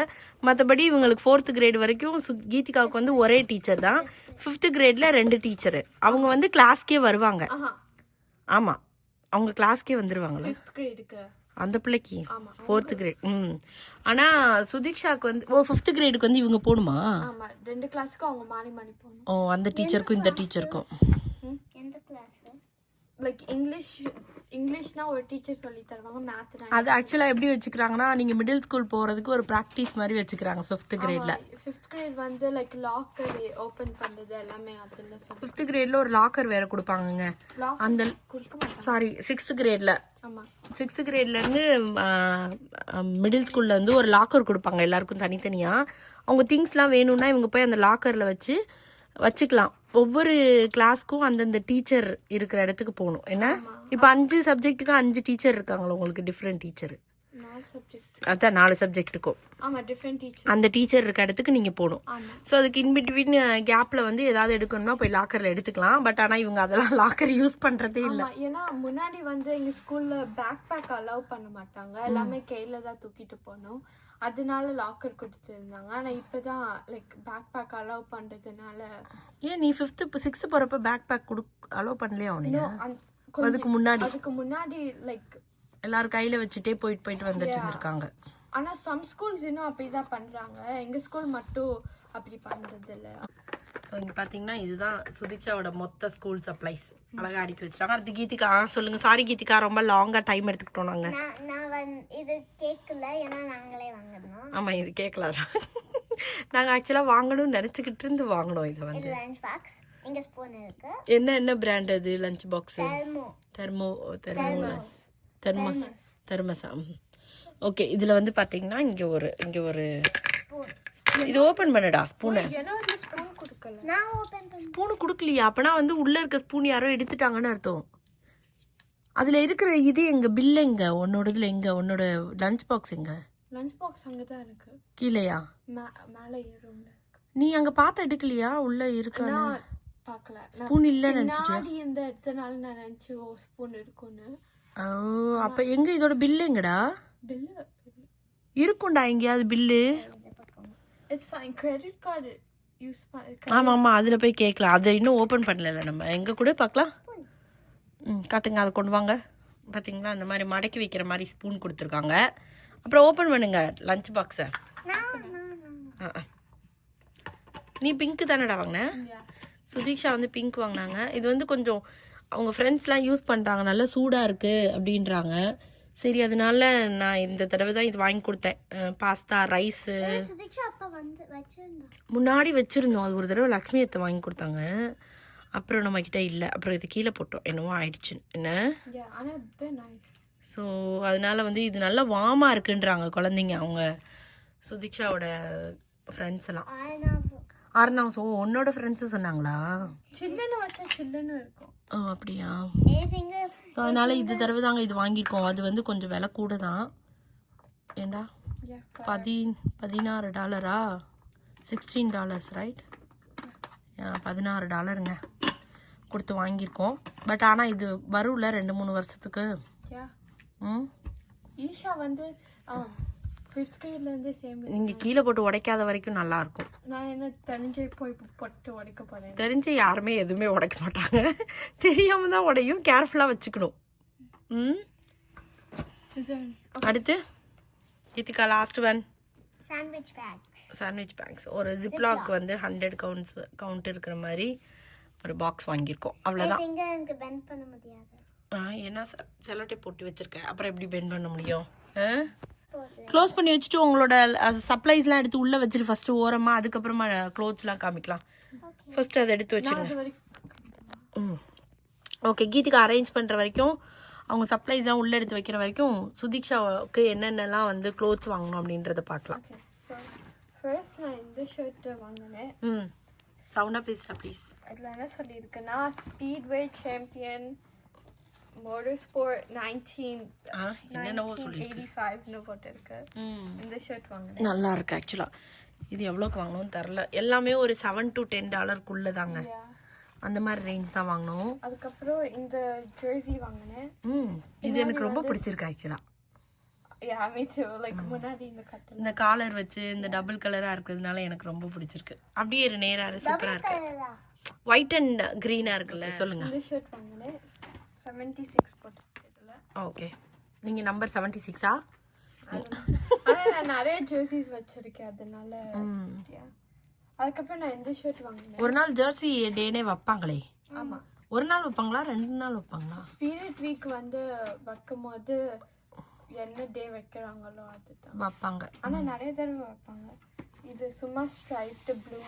மற்றபடி இவங்களுக்கு 4th கிரேட் வரைக்கும் கீதிகாவுக்கு வந்து ஒரே டீச்சர் தான். 5th கிரேட்ல 2 teacher. அவங்க வந்து கிளாஸ்க்கே வருவாங்க. ஆமா, அவங்க கிளாஸ்க்கே வந்துருவாங்களா 5th கிரேடுக்கு அந்த பிள்ளைக்கு? 4th great. ஆனா சுதீக்ஷாக்கு வந்து 5th கிரேடுக்கு வந்து இவங்க போணுமா? ஆமா, 2 கிளாஸ்க்கு அவங்க மாறி மாறி போகணும். ஓ, அந்த டீச்சருக்கும் இந்த டீச்சருக்கும். எந்த கிளாஸ்? லைக் இங்கிலீஷ்னா ஒரு டீச்சர் சொல்லி தருவாங்க, மேத்னா. அது ஆக்சுவலா எப்படி வச்சுக்கிறாங்கன்னா, நீங்க மிடில் ஸ்கூல் போறதுக்கு ஒரு பிராக்டிஸ் மாதிரி வச்சுக்கிறாங்க 5th கிரேட்ல. 5th கிரேட் வந்து லைக் லாக்கர் ஓபன் பண்றது எல்லாமே அதுல சொல்லி. 5th கிரேட்ல ஒரு லாக்கர் வேற கொடுப்பாங்க. அந்த சாரி 6th கிரேட்ல. ஆமா, 6th கிரேட்ல இருந்து மிடில் ஸ்கூல்ல வந்து ஒரு லாக்கர் கொடுப்பாங்க எல்லாருக்கும் தனித்தனியா. அவங்க திங்ஸ்லாம் வேணும்னா இவங்க போய் அந்த லாக்கர்ல வச்சுக்கலாம். ஒவ்வொரு கிளாஸ்க்கும் அந்தந்த டீச்சர் இருக்கிற இடத்துக்கு போகணும். என்ன இப்போ 5 சப்ஜெக்ட்டுக்கு 5 டீச்சர் இருக்காங்களா உங்களுக்கு? Different teacher. 4 சப்ஜெக்ட். அதான் 4 சப்ஜெக்ட்டுக்கும் ஆமா, டிஃபரண்ட் டீச்சர். அந்த டீச்சர் இருக்க இடத்துக்கு நீங்க போகணும். ஆமா. ஸோ அதுக்கு இன்பிட்வீன் கேப்ல வந்து ஏதாவது எடுக்கணும்னா போய் லாக்கர்ல எடுத்துக்கலாம். பட் ஆனா இவங்க அதெல்லாம் லாக்கர் யூஸ் பண்றதே இல்ல. ஏன்னா முன்னாடி வந்து எங்க ஸ்கூல்ல பேக் பேக் அலோவ் பண்ண மாட்டாங்க, எல்லாமே கையில தான் தூக்கிட்டு போகணும். அதனால லாக்கர் கொடுத்துருந்தாங்க. ஆனா இப்பதான் லைக் பேக் பேக் அலோவ் பண்றதுனால. ஏன் நீ 6th போறப்ப பேக் பேக் அலோவ் பண்ணலையா உனக்கு? அதுக்கு முன்னாடி லைக் எல்லாரும் கையில வச்சுட்டே போயிட்டு வந்துட்டு இருந்திருக்காங்க. ஆனா சம் ஸ்கூல்ஸ் இன்னும் அப்படிதான் பண்றாங்க, எங்க ஸ்கூல் மட்டும் அப்படி பண்றது இல்ல. ஸோ இங்கே பார்த்தீங்கன்னா இதுதான் சுதிக்ஷாவோட மொத்த ஸ்கூல் சப்ளைஸ் அழகாக அடுக்கி வச்சுட்டாங்க. அடுத்து கீதிகா சொல்லுங்கள். சாரி கீதிகா, ரொம்ப லாங்காக டைம் எடுத்துக்கிட்டோம் நாங்கள். நான் இது கேட்கல, ஏன்னா நாங்களே வாங்கணும். ஆமாம், இது கேட்கலாம். நாங்கள் ஆக்சுவலாக வாங்கணும்னு நினச்சிக்கிட்டு இருந்து வாங்கினோம். இதை வந்து லஞ்ச் பாக்ஸ், இங்கே ஸ்பூன் இருக்கு. என்ன பிராண்ட் அது லஞ்ச் பாக்ஸு? தெர்மஸா? ஓகே. இதில் வந்து பார்த்தீங்கன்னா இங்கே ஒரு இது ஓப்பன் பண்ணுடா ஸ்பூனை. ஸ்பூன் கொடுக்கல. நான் ஓபன் பண்ண ஸ்பூனு கொடுக்கலையா? அப்போனா வந்து உள்ளே இருக்க ஸ்பூன் யாரோ எடுத்துட்டாங்கன்னு அர்த்தம். அதில் இருக்கிற இது எங்க பில் எங்க? உன்னோடதுல எங்க? உன்னோட லஞ்ச் பாக்ஸ் எங்க? லஞ்ச் பாக்ஸ் அங்கே தான் இருக்கு. கீழேயா? மேலே ரூம்ல. நீ அங்கே பார்த்து எடுக்கலையா? உள்ள இருக்கானு பார்க்கல. ஸ்பூன் இல்லைன்னு நினச்சிட்டியா? இந்த இடத்துனால நான் நினச்சி ஸ்பூன் இருக்குன்னு. ஓ, அப்போ எங்க இதோட பில் எங்கடா? பில்லு இருக்கும்டா எங்கேயாவது bill. It's fine. Credit card use ஆமாம் ஆமாம், அதில் போய் கேட்கலாம். அதை இன்னும் ஓப்பன் பண்ணல நம்ம. எங்கே கூட பார்க்கலாம். காட்டுங்க, அதை கொண்டு வாங்க. பார்த்தீங்களா, அந்த மாதிரி மடக்கி வைக்கிற மாதிரி ஸ்பூன் கொடுத்துருக்காங்க. அப்புறம் ஓப்பன் பண்ணுங்க லஞ்ச் பாக்ஸை. நீ பிங்க்கு தானடா வாங்கின? சுதீக்ஷா வந்து பிங்க் வாங்கினாங்க. இது வந்து கொஞ்சம் அவங்க ஃப்ரெண்ட்ஸ்லாம் யூஸ் பண்ணுறாங்க, நல்லா சூடாக இருக்குது அப்படின்றாங்க. சரி, அதனால நான் இந்த தடவை தான் இது வாங்கி கொடுத்தேன். பாஸ்தா, ரைஸு முன்னாடி வச்சுருந்தோம். அது ஒரு தடவை லக்ஷ்மி அத்தை வாங்கி கொடுத்தாங்க. அப்புறம் நம்மக்கிட்ட இல்லை. அப்புறம் இது கீழே போட்டோம், என்னவோ ஆயிடுச்சுன்னு. என்ன ஸோ அதனால வந்து இது நல்லா வார்மாக இருக்குன்றாங்க குழந்தைங்க, அவங்க சுதீக்ஷாவோட ஃப்ரெண்ட்ஸ் எல்லாம். ஆர்னாவ். ஸோ உன்னோட ஃப்ரெண்ட்ஸு சொன்னாங்களா? சில்லுன்னு வச்சா சில்லுன்னு இருக்கும். ஓ, அப்படியா? ஸோ அதனால இது தடவை தாங்க இது வாங்கியிருக்கோம். அது வந்து கொஞ்சம் விலை கூட தான். ஏண்டா $16 $16 ரைட்? $16 கொடுத்து வாங்கியிருக்கோம். பட் ஆனால் இது வரும்ல 2-3 வருஷத்துக்கு. ஈஷா வந்து 5th கிரேட்லேருந்து சேம். நீங்கள் கீழே போட்டு உடைக்காத வரைக்கும் நல்லா இருக்கும். நான் என்ன தெரிஞ்சே போய் போட்டு உடைக்க போகிறேன். தெரிஞ்சு யாருமே எதுவுமே உடைக்க மாட்டாங்க. தெரியாமல் தான் உடையும். கேர்ஃபுல்லாக வச்சுக்கணும். அடுத்து இத்திகா லாஸ்ட் ஒன். Sandwich bags. ஒரு ஜிப்லாக் வந்து 100 கவுண்ட் இருக்கிற மாதிரி ஒரு பாக்ஸ் வாங்கியிருக்கோம். அவ்வளோதான். ஏன்னா செலோட்டே போட்டு வச்சிருக்கேன். அப்புறம் எப்படி பெண்ட் பண்ண முடியும்? க்ளோஸ் பண்ணி வச்சுட்டு உங்களோட சப்ளைஸ்லாம் எடுத்து உள்ளே வச்சுட்டு ஃபஸ்ட்டு ஓரமாக, அதுக்கப்புறமா க்ளோத்ஸ்லாம் காமிக்கலாம். ஃபஸ்ட்டு அதை எடுத்து வச்சுருங்க. ஓகே. கீதிகா அரேஞ்ச் பண்ணுற வரைக்கும், அவங்க சப்ளைஸ்லாம் உள்ளே எடுத்து வைக்கிற வரைக்கும் சுதீக்ஷாவுக்கு என்னென்னலாம் வந்து க்ளோத்ஸ் வாங்கணும் அப்படின்றத பார்க்கலாம். ஃபர்ஸ்ட் நான் இந்த ஷர்ட் வாங்கினேன். சவுண்டாக பேசுகிறா ப்ளீஸ். அதில் என்ன சொல்லியிருக்குன்னா, ஸ்பீட்வே சாம்பியன் மோட்டர்ஸ்போர்ட் 1985 போட்டிருக்கு. இந்த ஷர்ட் வாங்கினேன். நல்லா இருக்கு ஆக்சுவலாக. இது எவ்வளோக்கு வாங்கணும்னு தெரில. எல்லாமே ஒரு $7 to $10 தாங்க. அந்த மாதிரி ரேஞ்ச் தான் வாங்கணும். அதுக்கப்புறம் இந்த ஜெர்சி வாங்கினேன். இது எனக்கு ரொம்ப பிடிச்சிருக்கு ஆக்சுவலாக. முன்னாடி இந்த காலர் வச்சு இந்த டபுள் கலராக இருக்கிறதுனால எனக்கு ரொம்ப பிடிச்சிருக்கு. அப்படியே நேராக சூப்பராக இருக்கு. ஒயிட் அண்ட் க்ரீனாக இருக்குல்ல. சொல்லுங்க. இந்த ஷர்ட் வாங்கினேன் 76 போட்டுருக்குதுல. ஓகே. நீங்கள் நம்பர் 76ஆ? ஆனால் நான் நிறைய ஜெர்சிஸ் வச்சிருக்கேன், அதனால. அதுக்கப்புறம் நான் இந்த ஷர்ட் வாங்கினேன். ஒரு நாள் ஜெர்சி டேனே வைப்பாங்களே. ஆமாம். ஒரு நாள் வைப்பாங்களா 2 நாள் வைப்பாங்களா? ஸ்பிரிட் வீக் வந்து வைக்கும் போது என்ன டே வைக்கிறாங்களோ அதுதான் வைப்பாங்க. ஆனால் நிறைய தடவை வைப்பாங்க. இது சும்மா ஸ்ட்ரைப்டு ப்ளூ.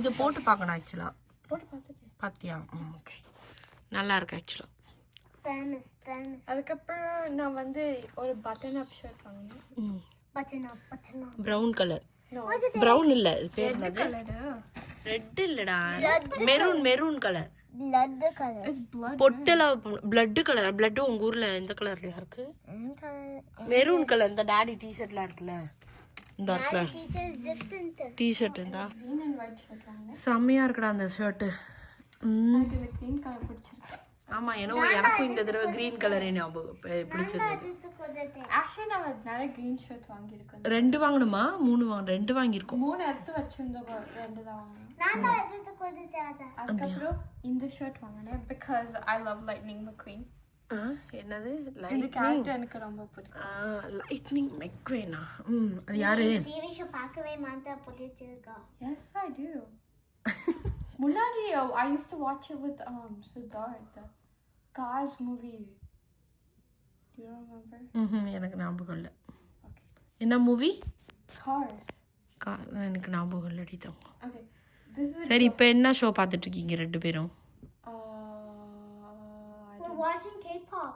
இது போட்டு பார்க்கணும் ஆக்சுவலாக. போட்டு பார்த்துட்டேன். பார்த்தியா? ஓகே. நல்லா இருக்கு ஆக்சுவலாக. அதுக்கப்புறம் நான் வந்து ஒரு பட்டன் அப் ஷர்ட் வாங்கினேன். Brown colour. ப்ரௌன் இல்ல, இது பேர் என்னது? ரெட் இல்லடா, மெரூன் கலர். பொட்டல பிளட் கலர். பிளட் உங்க ஊர்ல எந்த கலர்லயா இருக்கு? Maroon colour. இந்த டாடி டி-ஷர்ட்லாம் இருக்குல்ல, இந்த கலர் டி-ஷர்ட் இருந்தா செம்மையா இருக்குடா அந்த ஷர்ட். ஆமா, எனக்கும் இந்த தடவை கிரீன் கலரே ஞாபகம் பிடிச்சிருந்தது. ஆக்சுவலி நான் நிறைய கிரீன் ஷர்ட் வாங்கியிருக்கேன். 2 வாங்கணுமா 3 வாங்க? 2 வாங்கியிருக்கோம். 3 எடுத்து வச்சிருந்தோம், 2 தான் வாங்கினேன். அதுக்கப்புறம் இந்த ஷர்ட் வாங்கினேன் because I love lightning McQueen. என்னது? இந்த கேரக்டர் எனக்கு ரொம்ப பிடிக்கும். லைட்னிங் மெக்வீனா? அது யாரு? டிவி ஷோ பார்க்கவே மாட்டா பிடிச்சிருக்கா? Yes, I do. Munadi, I used to watch it with Siddharth. Cars movie. Do you remember? எனக்கு ஞாபகம் இல்லை. Okay. என்ன மூவி? Cars. எனக்கு ஞாபகம் இல்லடி தான். Okay. This is சரி இப்போ என்ன ஷோ பார்த்துட்டு இருக்கீங்க ரெண்டு பேரும்? We're watching K-pop.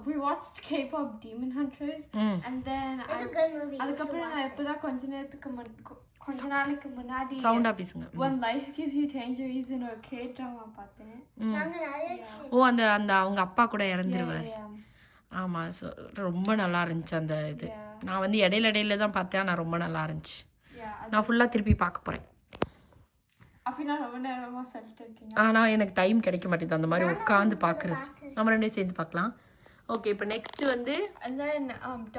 We watched K-pop Demon Hunters and then It's a good movie. அதுக்கப்புறம் நான் இப்பதான் கொஞ்ச நாளைக்கு முன்னாடி சவுண்டா பேசுங்க. When Life Gives You Tangerines ஒரு K-drama பார்த்தேன். நாங்க நிறைய ஓ அந்த அந்த அவங்க அப்பா கூட இறந்துருவாரு. Yeah. ஆமா ரொம்ப நல்லா இருந்துச்சு அந்த இது. நான் வந்து இடையில தான் பார்த்தேன். நான் ரொம்ப நல்லா இருந்துச்சு. நான் ஃபுல்லா திருப்பி பார்க்க போறேன். அப்படின்னா ரொம்ப நேரமா சொல்லிட்டு இருக்கீங்க. ஆனா எனக்கு டைம் கிடைக்க மாட்டேங்குது அந்த மாதிரி உட்காந்து பார்க்கறது. நம்ம ரெண்டே சேர்ந்து பார்க்கலாம். ஓகே இப்போ நெக்ஸ்ட் வந்து and then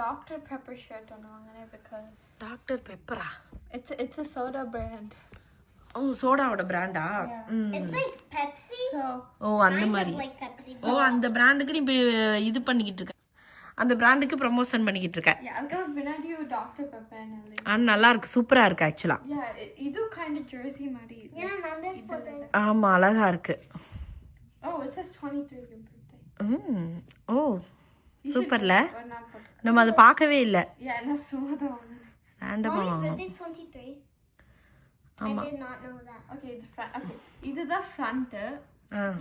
Dr. Pepper shirt ஒன்னு வாங்குனேன் because டாக்டர் பெப்பரா it's a soda brand. Oh சோடாவோட பிராண்டா? It's like Pepsi. So oh அந்த மாதிரி. Like Pepsi. ஓ அந்த பிராண்டுக்கு நீ இது பண்ணிக்கிட்டு இருக்க. அந்த பிராண்டுக்கு ப்ரமோஷன் பண்ணிக்கிட்டு இருக்க. yeah, அதுக்கு முன்னாடி Dr. Pepper and நல்லா இருக்கு, சூப்பரா இருக்கு ஆக்சுவலா. yeah, இது kind of jersey மாதிரி. Yeah, numbers போட்டு. ஆமா அழகா இருக்கு. Oh, it says 23 your birthday. ஓ சூப்பர்ல. Or not birthday. நம்ம அதை பார்க்கவே இல்லை. Yeah, நான் சும்மா தான் வாங்குனேன். ரேண்டமா Mommy's வாங்கணும். birthday is 23. ஆமா. I did not know that. Okay, the front. Okay, இதுதான் front.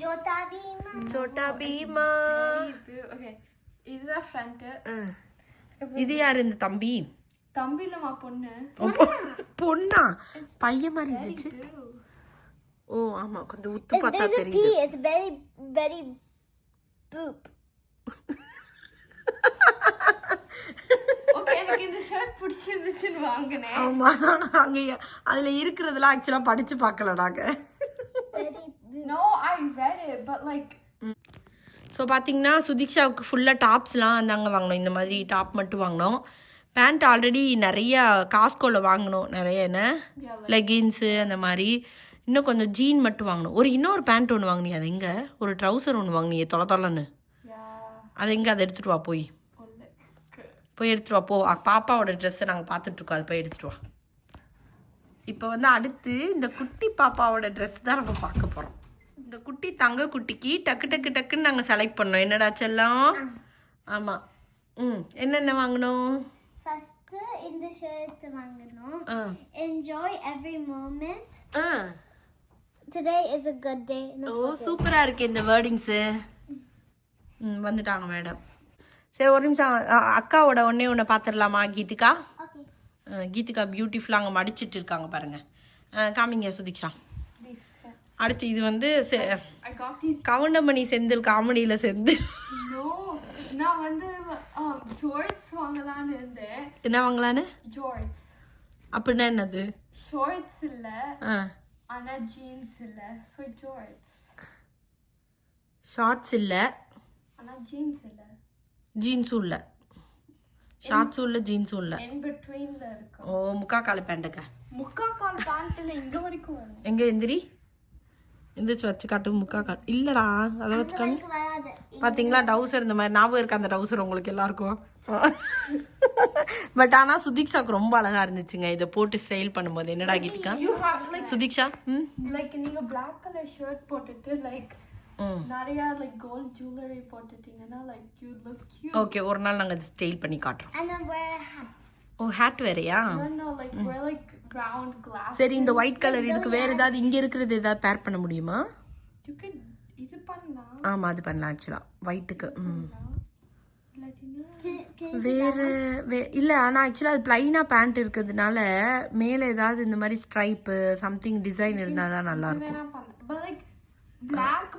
Jota Bhima. Chhota Bima. Okay, இதுதான் front. இது யாரு இந்த தம்பி? தம்பிலமா பொண்ணு. பொண்ணா? பையன் மாதிரி இருந்துச்சு. ஓ ஆமா கொஞ்சம் உத்து பார்த்தா There's a தெரியுது. P. It's very, very boop. Okay, எனக்கு இந்த ஷர்ட் பிடிச்சிருந்துச்சுன்னு வாங்குனேன். ஆமா அங்க அதுல இருக்கிறதெல்லாம் ஆக்சுவலா படிச்சு பார்க்கல நாங்க. Very boop. No, I read it, but like. So பார்த்தீங்கன்னா சுதீக்ஷாவுக்கு ஃபுல்லாக டாப்ஸ்லாம் அந்தாங்க வாங்கினோம். இந்த மாதிரி டாப் மட்டும் வாங்கினோம். பேண்ட் ஆல்ரெடி நிறையா காஸ்கோவில் வாங்கினோம். நிறைய என்ன லெகின்ஸு அந்த மாதிரி. இன்னும் கொஞ்சம் ஜீன் மட்டும் வாங்கினோம். இன்னொரு பேண்ட் ஒன்று வாங்கினீங்க. அது எங்கே? ஒரு ட்ரௌசர் ஒன்று வாங்கினீங்க தொலைன்னு. அது எங்கே? அதை எடுத்துகிட்டு வா போய் எடுத்துகிட்டு வா போ. பாப்பாவோட ட்ரெஸ்ஸை நாங்கள் பார்த்துட்ருக்கோம். அது போய் எடுத்துகிட்டு வா. இப்போ வந்து அடுத்து இந்த குட்டி பாப்பாவோட ட்ரெஸ் தான் நம்ம பார்க்க போகிறோம். இந்த குட்டி தங்க குட்டிக்கு டக்குன்னு நாங்கள் செலக்ட் பண்ணோம். என்னடா செல்லம்? ஆமாம். என்னென்ன வாங்கினோம்? First இந்த ஷர்ட் வாங்கணும். Enjoy every moment. Today is a good day. ஓ சூப்பராக இருக்கு இந்த வேர்டிங்ஸு. வந்துட்டாங்க மேடம். சரி ஒரு நிமிஷம் அக்காவோட ஒன்றே பார்த்துடலாமா கீதிகா? கீதிகா பியூட்டிஃபுல்லாக அங்கே மடிச்சிட்டு இருக்காங்க பாருங்க. காமிங்க சுதீக்ஷா. அடுத்து இது வந்து கவுண்டமணி செந்தில் காமெடியில் செந்தில். நான் வந்து ஷார்ட்ஸ் வாங்கலான்னு இருந்தேன். என்ன வாங்கலான்னு? ஷார்ட்ஸ் அப்படின்னா என்னது? ஷார்ட்ஸ் இல்ல ஆனா ஜீன்ஸ் இல்ல. சோ ஷார்ட்ஸ் இல்ல ஆனா ஜீன்ஸ் இல்ல. ஜீன்ஸும் இல்ல, ஷார்ட்ஸும் இல்ல, ஜீன்ஸும் இல்ல. இன் பிட்வீன்ல இருக்கு. ஓ முக்கா கால் பேண்ட்ங்க. முக்கா கால் பேண்ட்ல இங்க வரைக்கும் வரும். எங்க எந்திரி எந்திரிச்சு வச்சு காட்டு. முக்கா கால் இல்லடா, அதை வச்சு காமி. பாத்தீங்களா டவுசர் இந்த மாதிரி ஞாபகம் இருக்கு அந்த டவுசர் உங்களுக்கு எல்லாருக்கும். பட் ஆனா சுதீக்ஷாக்கு ரொம்ப அழகா இருந்துச்சுங்க இதை போட்டு ஸ்டைல் பண்ணும்போது. என்னடா கீதிகா சுதீக்ஷா? லைக் நீங்க Black கலர் ஷர்ட் போட்டுட்டு லைக் நிறைய லைக் கோல்ட் ஜுவல்லரி போட்டுட்டீங்கன்னா like you look cute. Okay ஒரு நாள் நாங்க அதை ஸ்டைல் பண்ணி காட்டுறோம். And then wear a hat. ஓ ஹேட் வேறயா? No, like wear like round glasses. சரி இந்த ஒயிட் கலர் இதுக்கு வேற ஏதாவது இங்க இருக்கிறது ஏதாவது பேர் பண்ண முடியுமா? You could இது பண்ணலாம். ஆமா அது பண்ணலாம் ஆக்சுவலா ஒயிட்டுக்கு. Can வேற இல்ல ஆனா ஆக்சுவலா அது பிளைனா பேண்ட் இருக்கிறதுனால மேல ஏதாவது இந்த மாதிரி ஸ்ட்ரைப் சம்திங் டிசைன் இருந்தா தான் நல்லா இருக்கும். But like black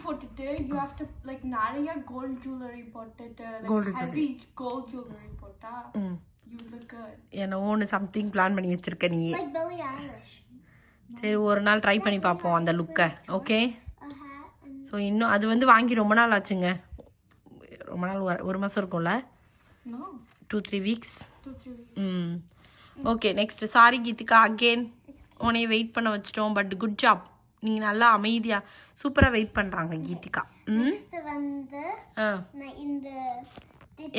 போட்டுட்டு you have to like நிறைய gold jewelry போட்டுட்டு heavy gold jewelry போட்டா you look good. என்ன ஓன்னு சம்திங் பிளான் பண்ணி வச்சிருக்க நீ. like Billie Eilish. சரி ஒரு நாள் ட்ரை பண்ணி பார்ப்போம் அந்த லுக்கை. ஓகே ஸோ இன்னும் அது வந்து வாங்கி ரொம்ப நாள் ஆச்சுங்க. ரொம்ப நாள் ஒரு மாதம் இருக்கும்ல? 2-3 weeks. Okay next sorry Geethika again உன்னைய வெயிட் பண்ண வச்சிட்டோம். But good job. நீங்கள் நல்லா அமைதியாக சூப்பராக வெயிட் பண்ணுறாங்க கீதிகா. Next வந்து நான் இந்த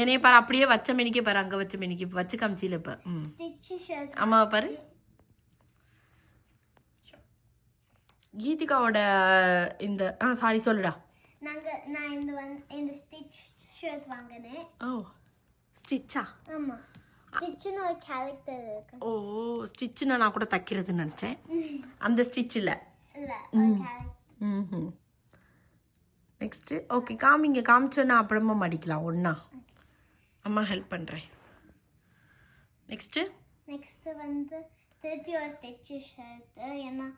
என்னைய பாரு அப்படியே வச்ச மெனிக்கே பாரு. அங்கே வச்ச மெனிக்கே வச்சு காமிச்சில இப்போ. stitch shirt. ஆமாம் பாரு. கீதிகாவோட இந்த சாரி சொல்லுடா. நான் இந்த ஸ்டிச் ஷர்ட் வாங்கினேன். ஓ ஸ்டிச்சா? ஆமா, ஸ்டிச்னு ஒரு கேரக்டர் இருக்கு. ஓ ஸ்டிச்னா நான் கூட தைக்கிறதுன்னு நினச்சேன். அந்த ஸ்டிச் இல்லை. ஒரு கேரக்டர். நெக்ஸ்ட்டு ஓகே காமிச்சோன்னா அப்புறமா மடிக்கலாம் ஒன்றா. அம்மா ஹெல்ப் பண்ணுறேன். நெக்ஸ்ட்டு திருப்பி ஒரு ஸ்டிச் ஷர்ட். ஏன்னா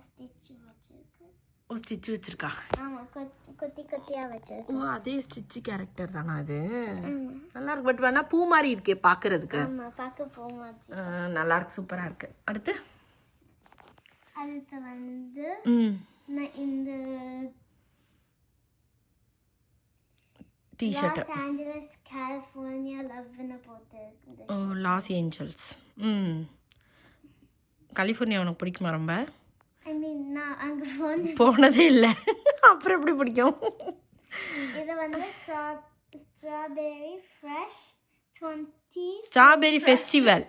ஸ்டிச் வச்சிருக்கு. ஓ ஸ்டிச் வச்சிருக்கா? ஆமா, குட்டியா வச்சிருக்கு. ஓ அதே ஸ்டிச் கேரக்டர் தானா அது? நல்லா இருக்கு. பட் வேணா பூ மாதிரி இருக்கே பார்க்கறதுக்கு. ஆமா, பார்க்க பூ மாதிரி. நல்லா இருக்கு, சூப்பரா இருக்கு. அடுத்து நான் இந்த டி-ஷர்ட் லாஸ் ஏஞ்சல்ஸ் கலிஃபோர்னியா லவ்னு போட்டு. ஓ லாஸ் ஏஞ்சல்ஸ். கலிஃபோர்னியா உனக்கு பிடிக்குமா ரொம்ப? நான் அங்க போனதே இல்லை, அப்புறம் எப்படி பிடிக்கும்? இது strawberry fresh 20 strawberry festival.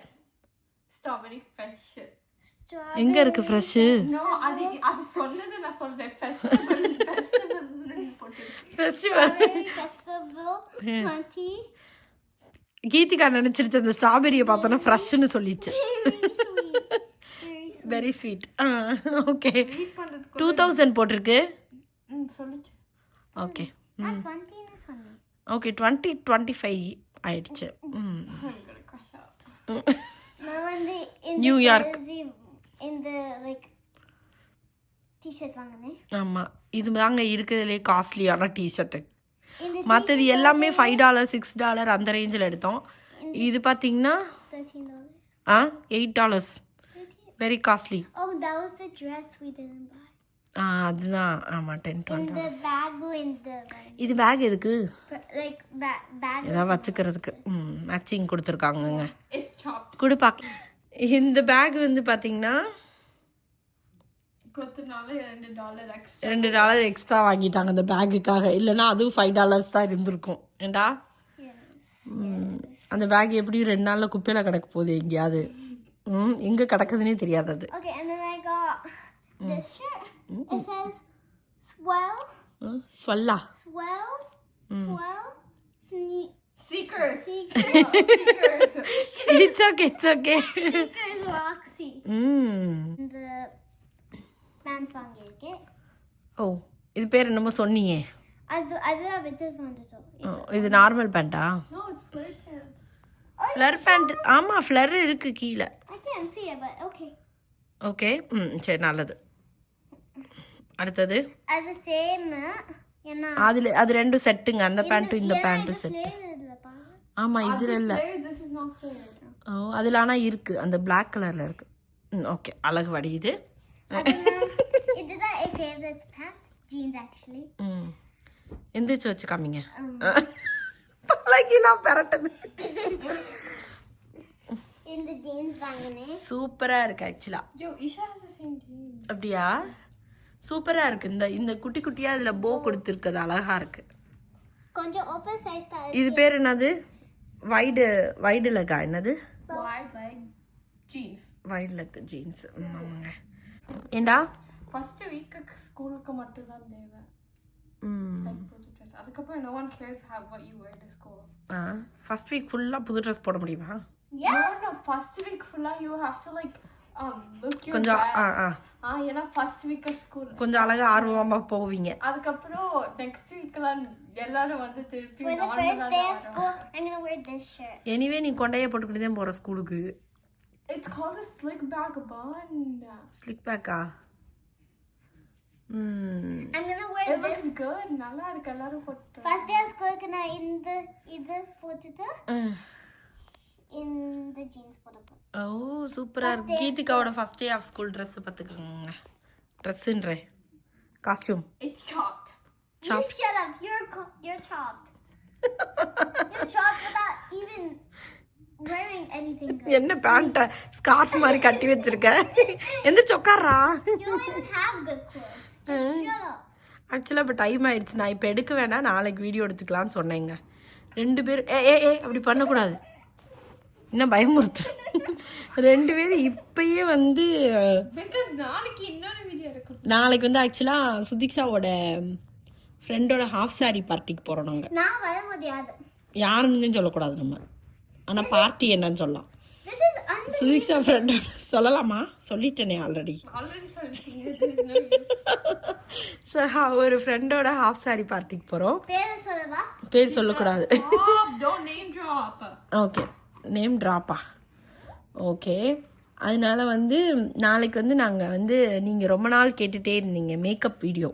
Strawberry fresh எங்க இருக்கு ஃப்ரெஷ்? நோ, அது சொன்னது நான் சொல்றேன். Festival festival 20. கீதிகா நினைச்சிருச்சு அந்த ஸ்ட்ராபெரியை பார்த்தோன்னா ஃப்ரெஷ்னு சொல்லிச்சு. Very sweet. ஓகே 2000 போட்டிருக்கு. சொல்லிச்சு. ஓகே 20ன்னு சொன்னேன். ஓகே 2025 ஆயிடுச்சு. நான் நியூயார்க் இந்த டி-ஷர்ட் வாங்கினேன். ஆமாம், இது தாங்க இருக்கிறதுலே காஸ்ட்லியான டிஷர்ட்டு. மற்றது எல்லாமே $5 $6 அந்த ரேஞ்சில் எடுத்தோம். இது பார்த்தீங்கன்னா $8. Very costly. Oh, that was the dress we didn't buy. அதுதான். ஆமாம், $10-12. இந்த பேக்கும் இந்த இது பேக் எதுக்கு? பேக் ஏதாவது வச்சுக்கிறதுக்கு. மேட்சிங் கொடுத்துருக்காங்கங்க. It's chopped. கொடு பார்க்கலாம். இந்த பேக் வந்து பார்த்தீங்கன்னா கொத்துனால $2 எக்ஸ்ட்ரா. $2 எக்ஸ்ட்ரா வாங்கிட்டாங்க அந்த பேக்குக்காக. இல்லைன்னா அதுவும் $5 தான் இருந்திருக்கும். ஏண்டா அந்த பேக் எப்படியும் 2 நாளில் குப்பையில் கிடக்க போகுது எங்கேயாவது. எங்கே கிடக்குதுன்னே தெரியாது அது. Okay, and then I got this shirt. It says swell. swella. Swells. Swell. Seekers. Seekers. It's okay. Seekers Roxy. இந்த pants வாங்கியிருக்கேன். ஓ இது பேர் என்னமோ சொன்னீங்க. அதுதான் வித்து வந்துட்டோம். இது நார்மல் பேண்டா? No, it's flare pant. Flare pant. ஆமாம், ஃப்ளர் இருக்கு கீழே. I can't see it, but okay. Okay சரி, நல்லது. அடுத்தது அது சேம். ஏன்னா அது ரெண்டும் செட்டுங்க. அந்த பேண்ட்டும் இந்த பேண்ட்டும் செட். ஆமாம், இதில் இல்லை. This is not flare. ஓ அதில் ஆனால் இருக்குது, அந்த பிளாக் கலரில் இருக்குது. ஓகே, அழகு வடியுது. இதுதான் என் ஃபேவரட் பேண்ட். Jeans actually. எந்திரிச்சு வச்சு காமிங்க. தலைகீழா பெரட்டது. இந்த ஜீன்ஸ் வாங்கினேன். சூப்பரா இருக்கு ஆக்சுவலா. Yo, Isha has the same jeans. அப்படியா? சூப்பரா இருக்கு. இந்த குட்டி குட்டியா இதுல போ கொடுத்துருக்குது, அழகா இருக்கு. கொஞ்சம் ஓப்பன் சைஸ் தான். இது பேர் என்னது? வைடு லெக்கா? என்னது? Wide leg jeans. Wide leg jeans. ஆமாங்க. ஏண்டா ஃபர்ஸ்ட் வீக் ஸ்கூலுக்கு மட்டும் தான் தேவை. அதுக்கப்புறம் no one cares what you wear to school. First week ஃபுல்லா புது ட்ரெஸ் போட முடியுமா? No, first week full you have to look your கொஞ்சம் ஏன்னா first week of school கொஞ்சம் அழகா ஆர்வமா போவீங்க. அதுக்கப்புறம் next weekல எல்லாரும் வந்து திருப்பி For the first day of school, I'm going to wear this shirt. Anyway நீ கொண்டையே போட்டுக்கிட்டு தான் போற ஸ்கூலுக்கு. It's called a slick back bun. Slick பேக்கா? I'm going to wear It this. looks good. நல்லா இருக்கு. எல்லாரும் போட்டு. First day of school நான் இது போட்டுட்டு இந்த ஜீன்ஸ் போடுறேன். ஓ சூப்பரா இருக்கு. கீதிகாவோட first day of school Dress பார்த்துக்கோங்க. ட்ரெஸ்ன்றே costume. It's chopped. You shut up. You're chopped. You're chopped without even wearing anything good. என்ன பேண்ட் ஸ்கார்ஃப் மாதிரி கட்டி வச்சிருக்க? எந்த சொக்காரா? You don't even have good clothes. Just shut up. ஆக்சுவலாக இப்போ time ஆயிடுச்சு. நான் இப்போ எடுக்க வேணாம், நாளைக்கு வீடியோ எடுத்துக்கலாம்னு சொன்னேங்க. 2 பேர் அப்படி பண்ணக்கூடாது. இன்னும் பயமுறுத்துறேன். 2 பேரும் இப்பயே வந்து பிகாஸ் நாளைக்கு இன்னொரு வீடியோ இருக்கு. நாளைக்கு வந்து ஆக்சுவலாக சுதீக்ஷாவோட ஃப்ரெண்டோட ஹாஃப் சாரி பார்ட்டிக்கு போகிறோம் நாங்கள். நான் வர முடியாது. யாருன்னு சொல்லக்கூடாது நம்ம, ஆனால் பார்ட்டி என்னன்னு சொல்லலாம். This is சுதீக்ஷா ஃப்ரெண்டோட சொல்லலாமா? சொல்லிட்டேனே ஆல்ரெடி. சொல்லிட்டீங்க. ஸோ ஒரு ஃப்ரெண்டோட ஹாஃப் சாரி பார்ட்டிக்கு போகிறோம். பேரை சொல்லவா? பேர் சொல்லக்கூடாது. Don't name drop. Okay, name ட்ராப்பா? ஓகே. அதனால வந்து நாளைக்கு வந்து நாங்கள் வந்து நீங்கள் ரொம்ப நாள் கேட்டுகிட்டே இருந்தீங்க மேக்கப் வீடியோ,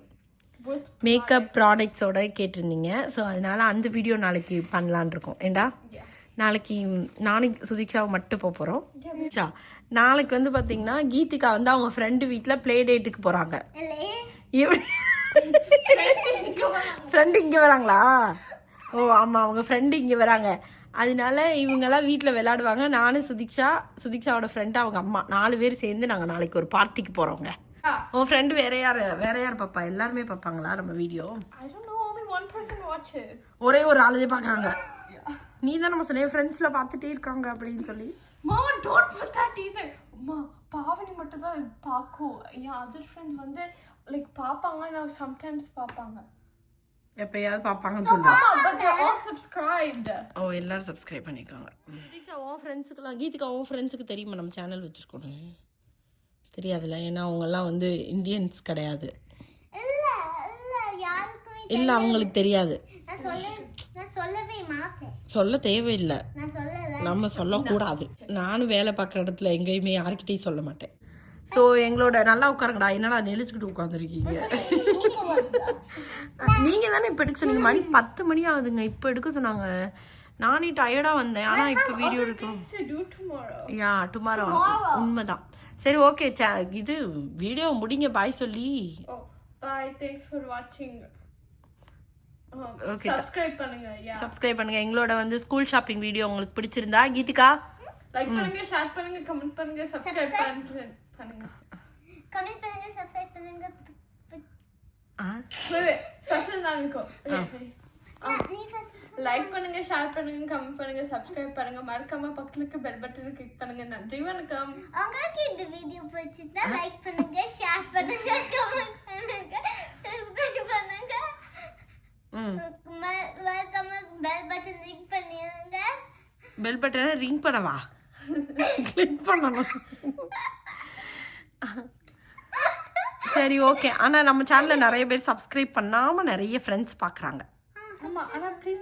மேக்கப் ப்ராடக்ட்ஸோட கேட்டிருந்தீங்க. ஸோ அதனால அந்த வீடியோ நாளைக்கு பண்ணலான் இருக்கோம். ஏண்டா நாளைக்கு சுதீக்ஷாவை மட்டும் போக போகிறோம். நாளைக்கு வந்து பார்த்தீங்கன்னா கீதிகா வந்து அவங்க ஃப்ரெண்டு வீட்டில் ப்ளே டேட்டுக்கு போகிறாங்க. ஃப்ரெண்டு இங்கே வராங்களா? ஓ ஆமாம், அவங்க ஃப்ரெண்டு இங்கே வராங்க. அதனால இவங்கெல்லாம் வீட்டில் விளையாடுவாங்க. நானும் சுதீக்ஷாவோட ஃப்ரெண்டு அவங்க அம்மா 4 பேர் சேர்ந்து நாங்கள் நாளைக்கு ஒரு பார்ட்டிக்கு போகிறோங்க. உன் ஃப்ரெண்டு வேற யார் பாப்பா? எல்லாருமே பார்ப்பாங்களா நம்ம வீடியோ? ஒரே ஒரு ஆளுதே பார்க்குறாங்க. நீ தான் நம்ம சொன்ன ஃப்ரெண்ட்ஸில் பார்த்துட்டே இருக்காங்க அப்படின்னு சொல்லி. பாவனி மட்டும் தான் பார்க்கும். என் அதர் ஃப்ரெண்ட்ஸ் வந்து லைக் பார்ப்பாங்க, நான் சம்டைம்ஸ் பார்ப்பாங்க. எப்பயாவது பார்ப்பாங்கன்னு சொல்லுவாங்க. ஓ எல்லாரும் சப்ஸ்கிரைப் பண்ணிக்கோங்க. சுதீக்ஷா உன் ஃப்ரெண்ட்ஸுக்கெல்லாம், கீதிகா உன் ஃப்ரெண்ட்ஸுக்கு தெரியுமா நம்ம சேனல் வச்சுருக்கோன்னு? தெரியாதுல்ல, ஏன்னா அவங்கெல்லாம் வந்து இந்தியன்ஸ் கிடையாது. இல்லை அவங்களுக்கு தெரியாது. சொல்ல தேவையில்லை, நம்ம சொல்லக்கூடாது. நானும் வேலை பார்க்குற இடத்துல எங்கேயுமே யாருக்கிட்டையும் சொல்ல மாட்டேன். ஸோ எங்களோட நல்லா உட்காருங்கடா. என்னடா நெளிச்சுக்கிட்டு உட்காந்துருக்கீங்க? நீங்கள் தானே இப்போ எடுக்க சொன்னீங்க. மணி 10 மணி ஆகுதுங்க. இப்போ எடுக்க சொன்னாங்க. நானே டயர்டாக வந்தேன். ஆனால் இப்போ வீடியோ எடுக்கணும். யா டுமாரோ. உண்மைதான். சரி ஓகே, இது வீடியோ முடிங்க. பாய் சொல்லி. பாய், தேங்க்ஸ் ஃபார் வாட்சிங். ஓகே, சப்ஸ்கிரைப் பண்ணுங்க. எங்களோட வந்து ஸ்கூல் ஷாப்பிங் வீடியோ உங்களுக்கு பிடிச்சிருந்தா கீதிகா லைக் பண்ணுங்க, ஷேர் பண்ணுங்க, கமெண்ட் பண்ணுங்க, சப்ஸ்கிரைப் பண்ணுங்க. கமெண்ட் பண்ணுங்க, சப்ஸ்கிரைப் பண்ணுங்க. ஸ்பெஷல் தான் இருக்கும். லைக் பண்ணுங்க, ஷேர் பண்ணுங்க, கமெண்ட் பண்ணுங்க, சப்ஸ்கிரைப் பண்ணுங்க. மறக்காம பக்கத்துல இருக்க பெல் பட்டனை கிளிக் பண்ணுங்க. நன்றி, வணக்கம். உங்களுக்கு இந்த வீடியோ பிடிச்சிருந்தா லைக் பண்ணுங்க, ஷேர் பண்ணுங்க, கமெண்ட் பண்ணுங்க, சப்ஸ்கிரைப் பண்ணுங்க. மறக்காம பெல் பட்டன் ரிங் பண்ணிருங்க. பெல் பட்டனை ரிங் பண்ணவா? கிளிக் பண்ணணும். சரி ஓகே. ஆனால் நம்ம சேனலில் நிறைய பேர் சப்ஸ்கிரைப் பண்ணாமல் நிறைய ஃப்ரெண்ட்ஸ் பார்க்குறாங்க. ஆமா, ஆனா ப்ளீஸ்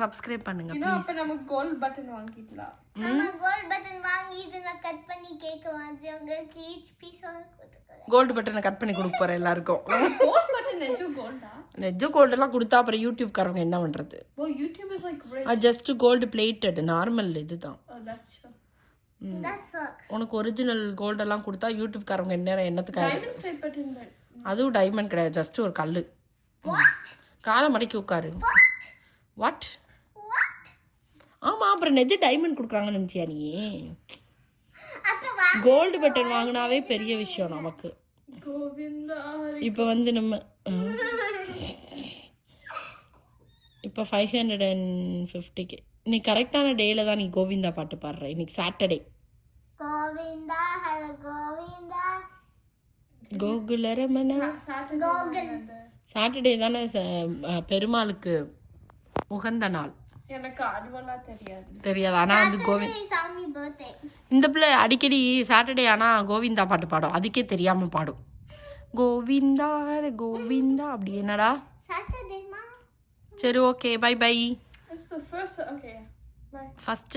சப்ஸ்கிரைப் பண்ணுங்க ப்ளீஸ். அப்ப நம்ம கோல்ட் பட்டன் வாங்கிடலாம். நம்ம கோல்ட் பட்டன் வாங்கிட்டு நான் கட் பண்ணி கேக் வாங்கி உங்களுக்கு ஈச் பீஸ் கொடுத்துறேன். கோல்ட் பட்டனை கட் பண்ணி கொடுக்க போறேன் எல்லாருக்கும். கோல்ட் பட்டன் நெஜ கோல்ட் எல்லாம் கொடுத்தா அப்புறம் யூடியூப் காரங்க என்ன பண்றது? Oh YouTube is like rich. Just gold plated normal இதுதான். That sucks. உனக்கு ஒரிஜினல் கோல்ட் எல்லாம் கொடுத்தா யூடியூப் காரங்க என்னத்துக்கு? Diamond plate button. அதுவும் டைமண்ட் கிடையாது, ஜஸ்ட் ஒரு கல்லு. காலை மடக்கி உட்காரு. வாட்? ஆமா, அப்புறம் நெஜ டைமண்ட் கொடுக்குறாங்கன்னு நினைச்சியா நீ? கோல்டு பட்டன் வாங்கினாவே பெரிய விஷயம் நமக்கு. இப்போ வந்து நம்ம இப்போ 550K. நீ கரெக்டான டேல தான் நீ கோவிந்தா பாட்டு பாடுற. இன்னைக்கு சாட்டர்டே. கோவிந்தா ஹர கோவிந்தா கோகுல ரமணா. சாட்டர்டே தானே பெருமாளுக்கு உகந்த நாள். எனக்கு அதுவெல்லாம் தெரியாது. ஆனா வந்து இந்த பிள்ளை அடிக்கடி சாட்டர்டே ஆனா கோவிந்தா பாட்டு பாடும். அதுக்கே தெரியாம பாடும். கோவிந்தா கோவிந்தா அப்படி. என்னடா சரி ஓகே, பை பை. ஃபர்ஸ்ட்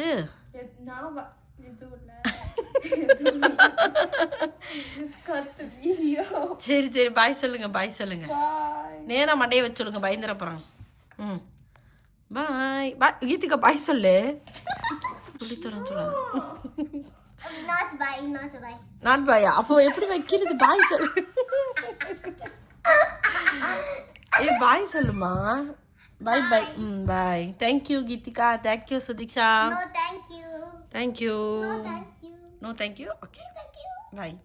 சரி சரி பாய் சொல்லுங்க. பாய் சொல்லுங்க. நேரா மண்டையை வச்சு சொல்லுங்க, பயந்துட போறாங்க. பாய் பாய். கீதிகா பாய் சொல்லு. புளித்தரம் சொல்லாது. நாட் பாயா? அப்போ எப்படி வைக்கிறது? பாய் சொல்லு. பாய் சொல்லுமா. Bye bye. Bye. Thank you Geetika. Thank you Sudiksha. No thank you. Thank you. No thank you. No thank you. Okay. Thank you. Bye.